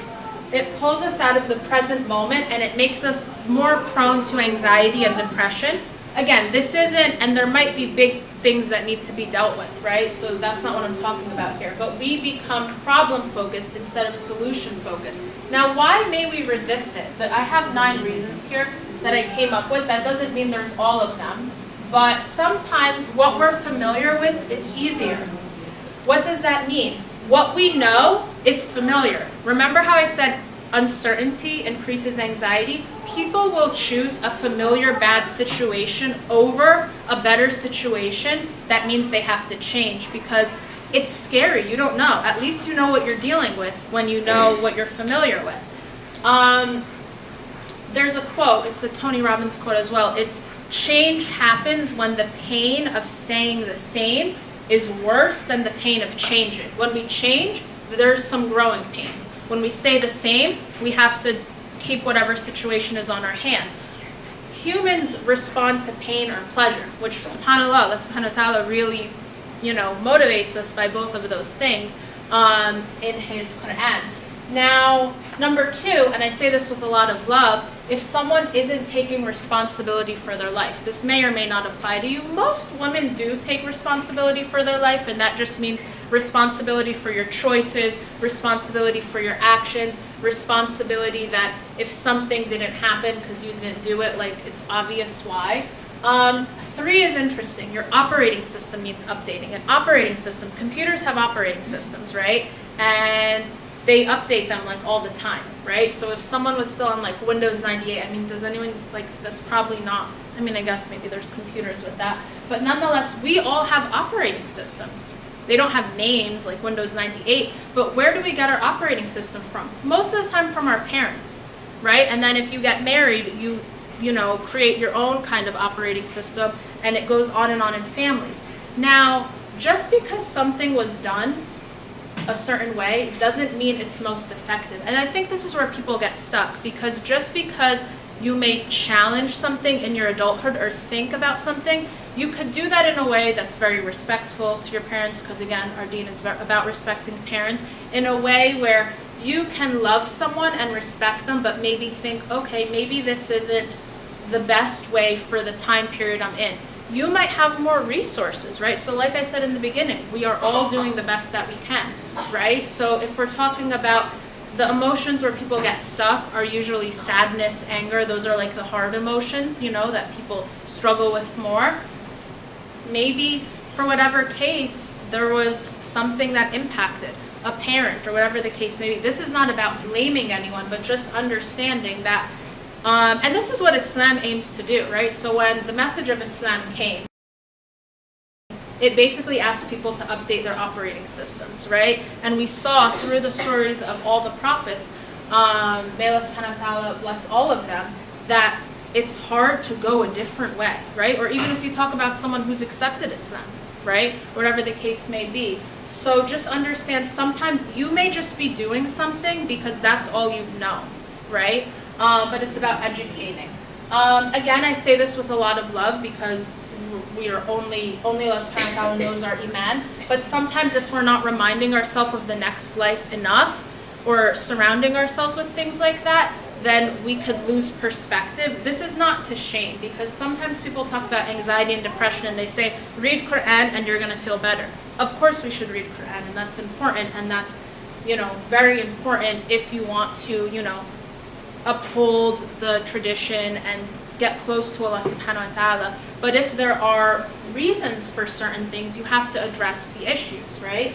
it pulls us out of the present moment and it makes us more prone to anxiety and depression. Again, this isn't, and there might be big things that need to be dealt with, right? So that's not what I'm talking about here. But we become problem-focused instead of solution-focused. Now, why may we resist it? I have 9 reasons here that I came up with. That doesn't mean there's all of them. But sometimes what we're familiar with is easier. What does that mean? What we know is familiar. Remember how I said uncertainty increases anxiety? People will choose a familiar bad situation over a better situation that means they have to change, because it's scary. You don't know. At least you know what you're dealing with when you know what you're familiar with. There's a quote. It's a Tony Robbins quote as well. It's change happens when the pain of staying the same is worse than the pain of changing. When we change, there's some growing pains. When we stay the same, we have to keep whatever situation is on our hands. Humans respond to pain or pleasure, which subhanAllah, Allah subhanahu wa ta'ala really, motivates us by both of those things in His Quran. Now, number 2, and I say this with a lot of love, if someone isn't taking responsibility for their life, this may or may not apply to you. Most women do take responsibility for their life, and that just means responsibility for your choices, responsibility for your actions, responsibility that if something didn't happen because you didn't do it, like it's obvious why. 3 is interesting. Your operating system needs updating. An operating system, computers have operating systems, right? And they update them like all the time, right? So if someone was still on like Windows 98, I mean, does anyone, like, that's probably not, I mean, I guess maybe there's computers with that, but nonetheless, we all have operating systems. They don't have names like Windows 98, but where do we get our operating system from? Most of the time from our parents, right? And then if you get married, you create your own kind of operating system, and it goes on and on in families. Now, just because something was done a certain way doesn't mean it's most effective. And I think this is where people get stuck, because just because you may challenge something in your adulthood or think about something, you could do that in a way that's very respectful to your parents, because again, our deen is about respecting parents, in a way where you can love someone and respect them, but maybe think, okay, maybe this isn't the best way for the time period I'm in. You might have more resources, right? So like I said in the beginning, we are all doing the best that we can, right? So if we're talking about the emotions where people get stuck are usually sadness, anger. Those are like the hard emotions, that people struggle with more. Maybe for whatever case, there was something that impacted a parent or whatever the case may be. This is not about blaming anyone, but just understanding that and this is what Islam aims to do, right? So when the message of Islam came, it basically asked people to update their operating systems, right? And we saw through the stories of all the prophets, may Allah subhanahu wa ta'ala bless all of them, that it's hard to go a different way, right? Or even if you talk about someone who's accepted Islam, right? Whatever the case may be. So just understand, sometimes you may just be doing something because that's all you've known, right? But it's about educating. Again, I say this with a lot of love because we are only Allah subhanahu wa ta'ala knows our iman. But sometimes if we're not reminding ourselves of the next life enough, or surrounding ourselves with things like that, then we could lose perspective. This is not to shame, because sometimes people talk about anxiety and depression and they say, read Quran and you're going to feel better. Of course we should read Quran, and that's important, and that's, very important if you want to, uphold the tradition and get close to Allah subhanahu wa ta'ala. But if there are reasons for certain things, you have to address the issues, right?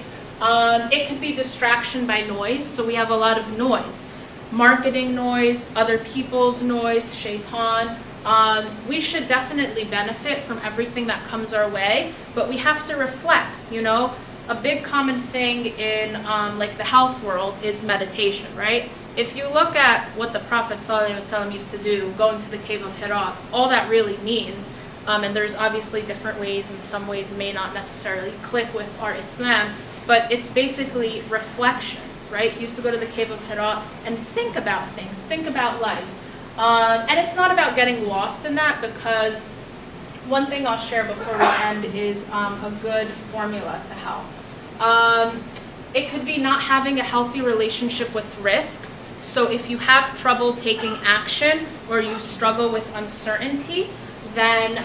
It could be distraction by noise. So we have a lot of noise. Marketing noise, other people's noise, shaitan. We should definitely benefit from everything that comes our way, but we have to reflect, A big common thing in like the health world is meditation, right? If you look at what the Prophet ﷺ used to do, going to the cave of Hira, all that really means, and there's obviously different ways, and some ways may not necessarily click with our Islam, but it's basically reflection, right? He used to go to the cave of Hira and think about things, think about life. And it's not about getting lost in that, because one thing I'll share before we end is a good formula to help. It could be not having a healthy relationship with risk. So if you have trouble taking action, or you struggle with uncertainty, then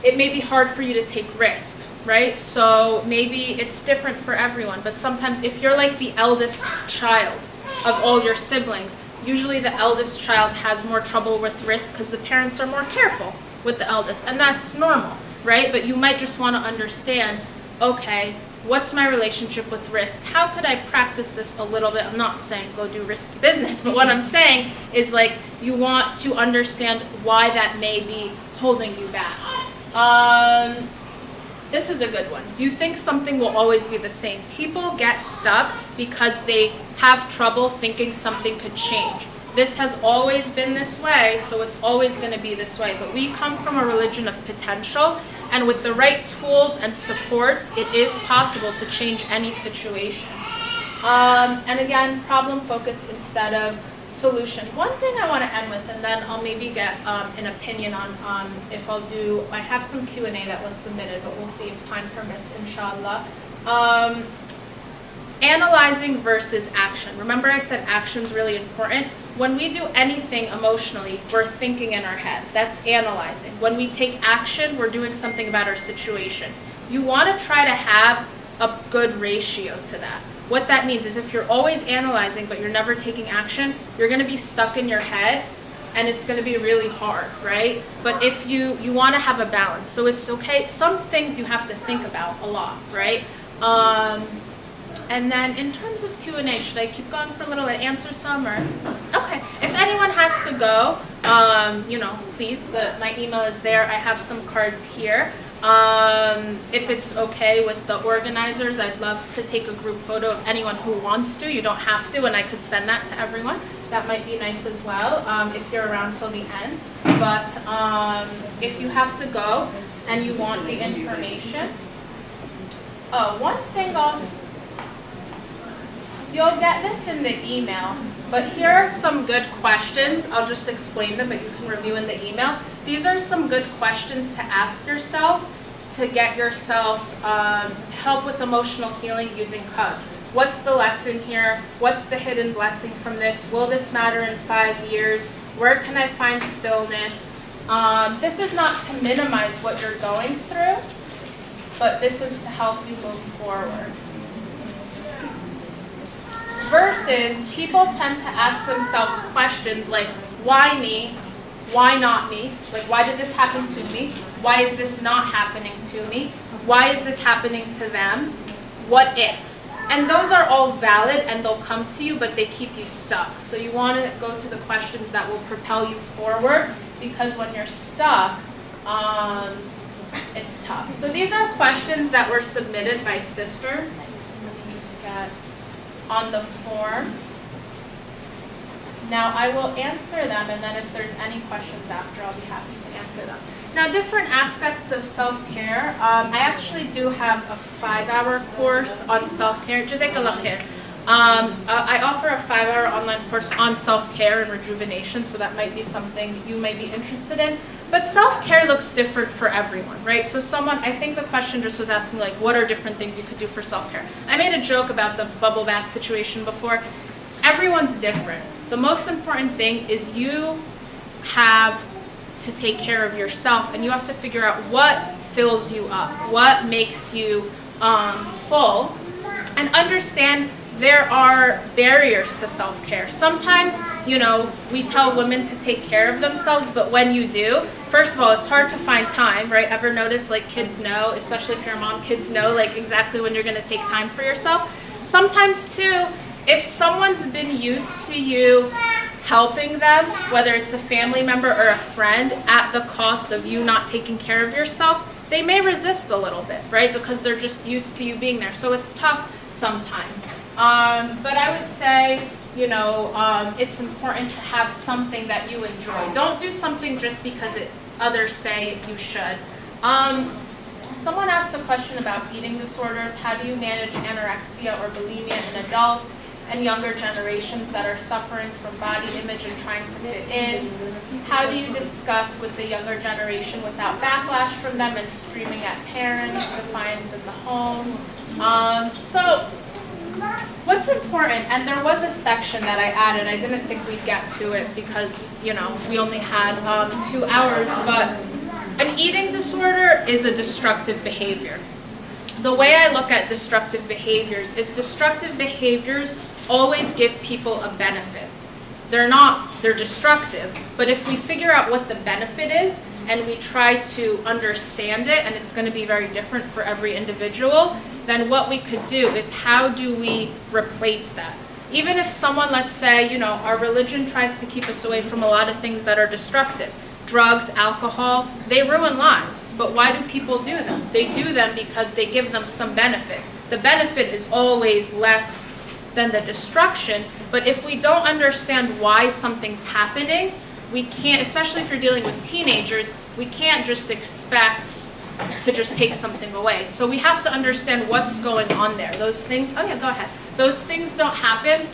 it may be hard for you to take risk, right? So maybe it's different for everyone, but sometimes if you're like the eldest child of all your siblings, usually the eldest child has more trouble with risk because the parents are more careful with the eldest, and that's normal, right? But you might just want to understand, okay, what's my relationship with risk? How could I practice this a little bit? I'm not saying go do risky business, but what I'm saying is, like, you want to understand why that may be holding you back. This is a good one. You think something will always be the same. People get stuck because they have trouble thinking something could change. this has always been this way, so it's always going to be this way. But we come from a religion of potential, and with the right tools and supports, it is possible to change any situation. And again, problem focused instead of solution. One thing I want to end with, and then I'll maybe get an opinion on if I have some Q&A that was submitted, but we'll see if time permits, inshallah. Analyzing versus action. Remember I said action's really important? When we do anything emotionally, we're thinking in our head. That's analyzing. When we take action, we're doing something about our situation. You want to try to have a good ratio to that. What that means is if you're always analyzing but you're never taking action, you're going to be stuck in your head and it's going to be really hard, right? But if you want to have a balance, so it's okay. Some things you have to think about a lot, right? And then in terms of Q&A, should I keep going for a little and answer some, or? Okay, if anyone has to go, please, my email is there. I have some cards here. If it's okay with the organizers, I'd love to take a group photo of anyone who wants to. You don't have to, and I could send that to everyone. That might be nice as well, if you're around till the end. But if you have to go and you want the information. One thing you'll get this in the email, but here are some good questions. I'll just explain them, but you can review in the email. These are some good questions to ask yourself to get yourself help with emotional healing using Qadr. What's the lesson here? What's the hidden blessing from this? Will this matter in 5 years? Where can I find stillness? This is not to minimize what you're going through, but this is to help you move forward. Versus, people tend to ask themselves questions like, why me? Why not me? Like, why did this happen to me? Why is this not happening to me? Why is this happening to them? What if? And those are all valid and they'll come to you, but they keep you stuck. So you want to go to the questions that will propel you forward, because when you're stuck, it's tough. So these are questions that were submitted by sisters. Let me just get on the form. Now I will answer them, and then if there's any questions after, I'll be happy to answer them. Now, different aspects of self-care. I actually do have a 5-hour course on self-care. Jazakallah khair. I offer a 5-hour online course on self-care and rejuvenation, so that might be something you may be interested in. But self-care looks different for everyone, right? So I think the question just was asking, like, what are different things you could do for self-care? I made a joke about the bubble bath situation before. Everyone's different. The most important thing is you have to take care of yourself, and you have to figure out what fills you up, what makes you full, and understand there are barriers to self-care. Sometimes, we tell women to take care of themselves, but when you do, first of all, it's hard to find time, right? Ever notice, like, kids know, especially if you're a mom, kids know, like, exactly when you're going to take time for yourself. Sometimes, too, if someone's been used to you helping them, whether it's a family member or a friend, at the cost of you not taking care of yourself, they may resist a little bit, right? Because they're just used to you being there. So it's tough sometimes. But I would say, it's important to have something that you enjoy. Don't do something just because others say you should. Someone asked a question about eating disorders. How do you manage anorexia or bulimia in adults and younger generations that are suffering from body image and trying to fit in? How do you discuss with the younger generation without backlash from them and screaming at parents, defiance in the home? So what's important, and there was a section that I added, I didn't think we'd get to it because, we only had 2 hours, but an eating disorder is a destructive behavior. The way I look at destructive behaviors is destructive behaviors always give people a benefit. They're destructive, but if we figure out what the benefit is and we try to understand it, and it's going to be very different for every individual, then what we could do is how do we replace that? Even if someone, let's say, our religion tries to keep us away from a lot of things that are destructive. Drugs, alcohol, they ruin lives. But why do people do them? They do them because they give them some benefit. The benefit is always less than the destruction. But if we don't understand why something's happening, we can't, especially if you're dealing with teenagers, we can't just expect to just take something away. So we have to understand what's going on there. Those things, oh yeah, go ahead. Those things don't happen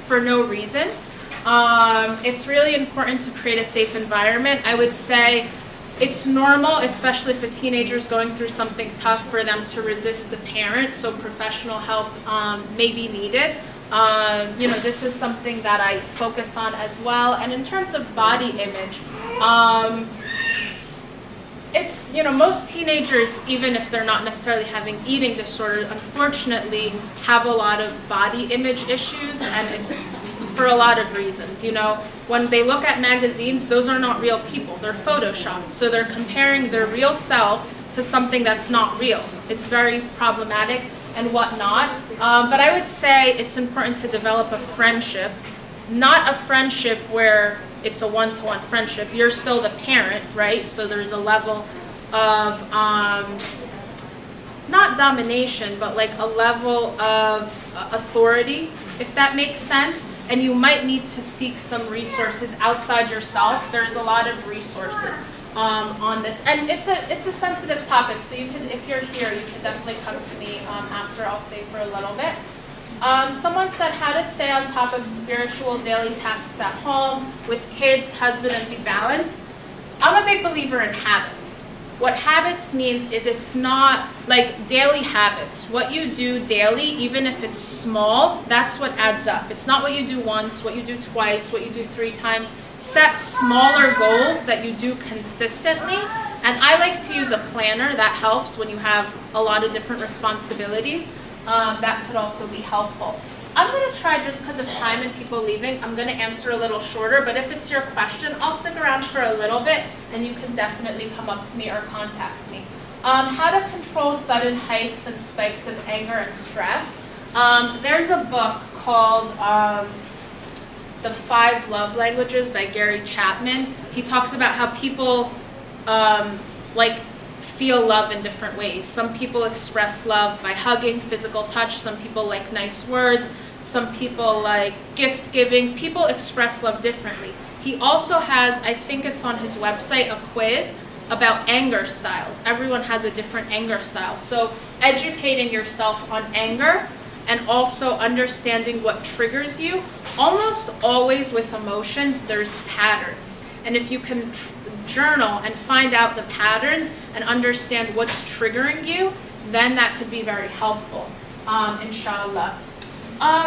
for no reason. It's really important to create a safe environment. I would say it's normal, especially for teenagers going through something tough, for them to resist the parents, so professional help may be needed. This is something that I focus on as well. And in terms of body image, it's, most teenagers, even if they're not necessarily having eating disorders, unfortunately have a lot of body image issues, and it's for a lot of reasons. When they look at magazines, those are not real people, they're photoshopped. So they're comparing their real self to something that's not real. It's very problematic and whatnot. But I would say it's important to develop a friendship, not a friendship where it's a one-to-one friendship. You're still the parent, right? So there's a level of, not domination, but like a level of authority, if that makes sense. And you might need to seek some resources outside yourself. There's a lot of resources on this. And it's a sensitive topic, so you can, if you're here, you can definitely come to me after. I'll stay for a little bit. Someone said how to stay on top of spiritual daily tasks at home with kids, husband, and be balanced. I'm a big believer in habits. What habits means is it's not like daily habits. What you do daily, even if it's small, that's what adds up. It's not what you do once, what you do twice, what you do 3 times. Set smaller goals that you do consistently. And I like to use a planner. That helps when you have a lot of different responsibilities. That could also be helpful. I'm going to try, just because of time and people leaving, I'm going to answer a little shorter, but if it's your question, I'll stick around for a little bit, and you can definitely come up to me or contact me. How to control sudden hikes and spikes of anger and stress. There's a book called The 5 Love Languages by Gary Chapman. He talks about how people feel love in different ways. Some people express love by hugging, physical touch. Some people like nice words. Some people like gift giving. People express love differently. He also has, I think it's on his website, a quiz about anger styles. Everyone has a different anger style. So educating yourself on anger and also understanding what triggers you. Almost always with emotions, there's patterns. And if you can journal and find out the patterns and understand what's triggering you, then that could be very helpful, inshallah.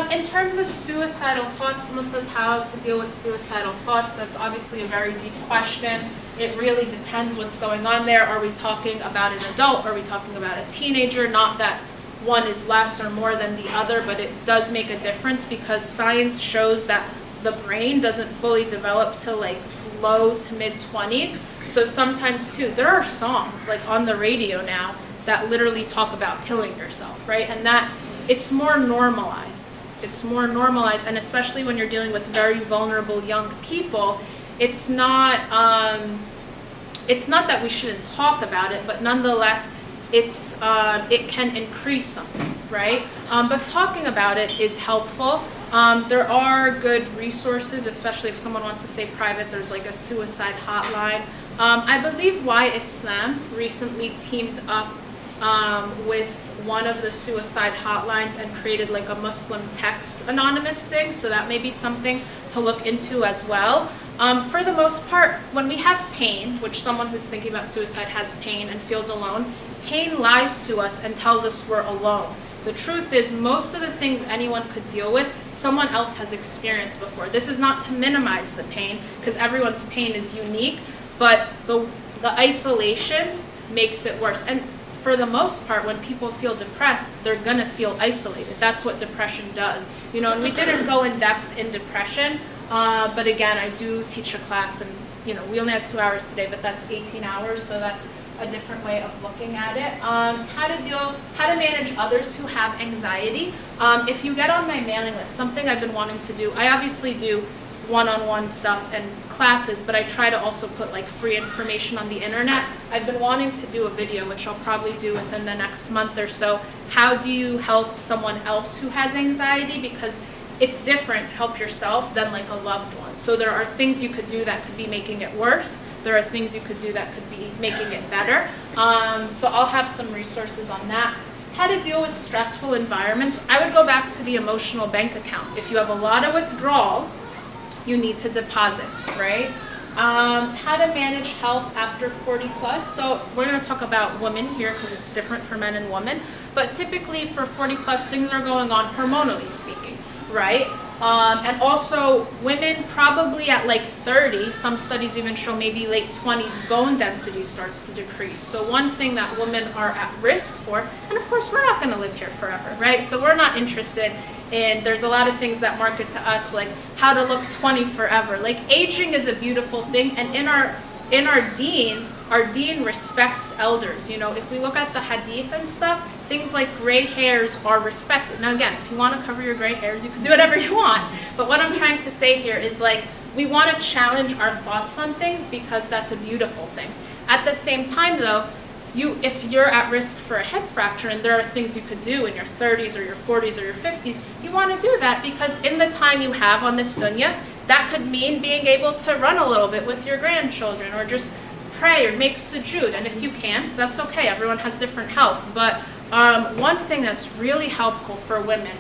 In terms of suicidal thoughts, someone says how to deal with suicidal thoughts. That's obviously a very deep question. It really depends what's going on there. Are we talking about an adult? Are we talking about a teenager? Not that one is less or more than the other, but it does make a difference because science shows that the brain doesn't fully develop till like low to mid 20s. So sometimes too, there are songs like on the radio now that literally talk about killing yourself, right? And that it's more normalized. It's more normalized, and especially when you're dealing with very vulnerable young people, it's not that we shouldn't talk about it, but nonetheless, it can increase something, right? But talking about it is helpful. There are good resources, especially if someone wants to stay private. There's like a suicide hotline. I believe Why Islam recently teamed up with one of the suicide hotlines and created like a Muslim text anonymous thing. So that may be something to look into as well. For the most part, when we have pain, which someone who's thinking about suicide has pain and feels alone, pain lies to us and tells us we're alone. The truth is, most of the things anyone could deal with, someone else has experienced before. This is not to minimize the pain, because everyone's pain is unique, but the isolation makes it worse. And for the most part, when people feel depressed, they're gonna feel isolated. That's what depression does. And we didn't go in depth in depression, but again, I do teach a class, and we only had 2 hours today, but that's 18 hours, so that's a different way of looking at it. How to manage others who have anxiety. If you get on my mailing list, something I've been wanting to do, I obviously do one-on-one stuff and classes, but I try to also put like free information on the internet. I've been wanting to do a video, which I'll probably do within the next month or so. How do you help someone else who has anxiety? Because it's different to help yourself than like a loved one. So there are things you could do that could be making it worse. There are things you could do that could be making it better. So I'll have some resources on that. How to deal with stressful environments. I would go back to the emotional bank account. If you have a lot of withdrawal, you need to deposit, right? How to manage health after 40 plus. So we're going to talk about women here because it's different for men and women. But typically for 40 plus, things are going on hormonally speaking, right? And also women probably at like 30, some studies even show maybe late 20s, bone density starts to decrease. So one thing that women are at risk for, and of course we're not going to live here forever, right? So we're not interested in, there's a lot of things that market to us like how to look 20 forever. Like aging is a beautiful thing, and in our deen respects elders. You know, if we look at the hadith and stuff, things like gray hairs are respected. Now again, if you want to cover your gray hairs, you can do whatever you want. But what I'm trying to say here is like, we want to challenge our thoughts on things because that's a beautiful thing. At the same time though, if you're at risk for a hip fracture and there are things you could do in your 30s or your 40s or your 50s, you want to do that because in the time you have on this dunya, that could mean being able to run a little bit with your grandchildren or just pray or make sujood. And if you can't, that's okay. Everyone has different health. But one thing that's really helpful for women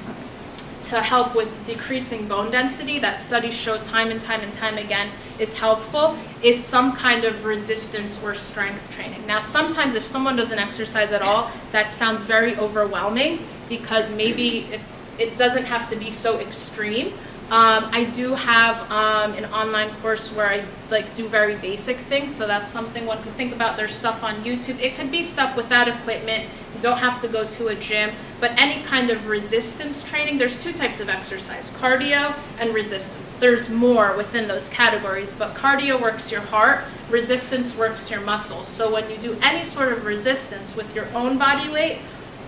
to help with decreasing bone density, that studies show time and time again is helpful, is some kind of resistance or strength training. Now sometimes if someone doesn't exercise at all, that sounds very overwhelming because maybe it doesn't have to be so extreme. I do have an online course where I like do very basic things, so that's something one could think about. There's stuff on YouTube. It could be stuff without equipment. You don't have to go to a gym, but any kind of resistance training. There's two types of exercise, cardio and resistance. There's more within those categories, but cardio works your heart, resistance works your muscles. So when you do any sort of resistance with your own body weight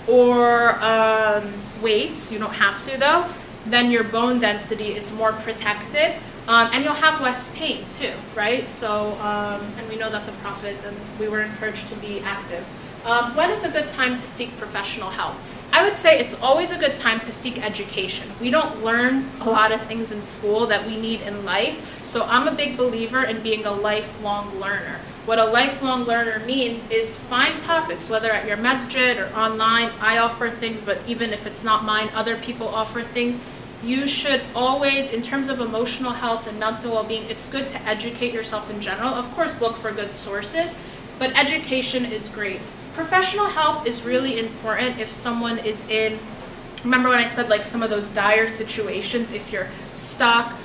or weights, you don't have to though, then your bone density is more protected, and you'll have less pain too, right? So, and we know that the Prophet, and we were encouraged to be active. When is a good time to seek professional help? I would say it's always a good time to seek education. We don't learn a lot of things in school that we need in life, so I'm a big believer in being a lifelong learner. What a lifelong learner means is find topics, whether at your masjid or online. I offer things, but even if it's not mine, other people offer things. You should always, in terms of emotional health and mental well-being, it's good to educate yourself in general. Of course, look for good sources, but education is great. Professional help is really important if someone is in, remember when I said like some of those dire situations, if you're stuck,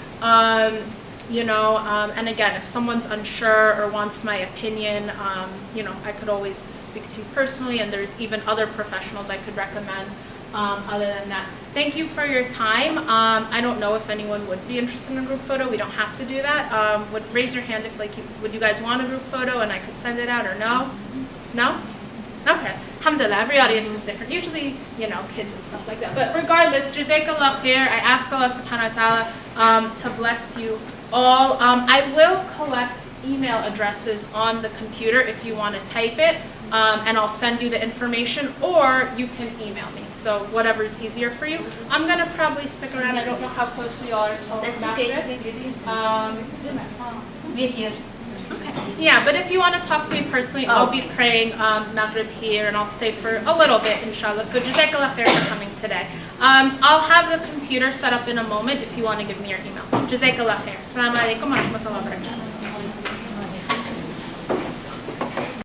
you know, and again, if someone's unsure or wants my opinion, you know, I could always speak to you personally, and there's even other professionals I could recommend. Other than that, thank you for your time. I don't know if anyone would be interested in a group photo. We don't have to do that. Raise your hand if like would you guys want a group photo and I could send it out, or no? No? Okay. Alhamdulillah, every audience is different. Usually, you know, kids and stuff like that. But regardless, Jazakallah khair. I ask Allah subhanahu wa ta'ala to bless you all. I will collect email addresses on the computer if you want to type it. And I'll send you the information, or you can email me. So whatever's easier for you. I'm gonna probably stick around. I don't know how close we all are to That's Maghrib. okay. We're here. Okay. Yeah, but if you want to talk to me personally, I'll be praying Maghrib here, and I'll stay for a little bit, inshallah. So Jazakallah khair for coming today. I'll have the computer set up in a moment if you want to give me your email. Jazakallah khair. Assalamu alaikum wa rahmatullahi wa barakatuh.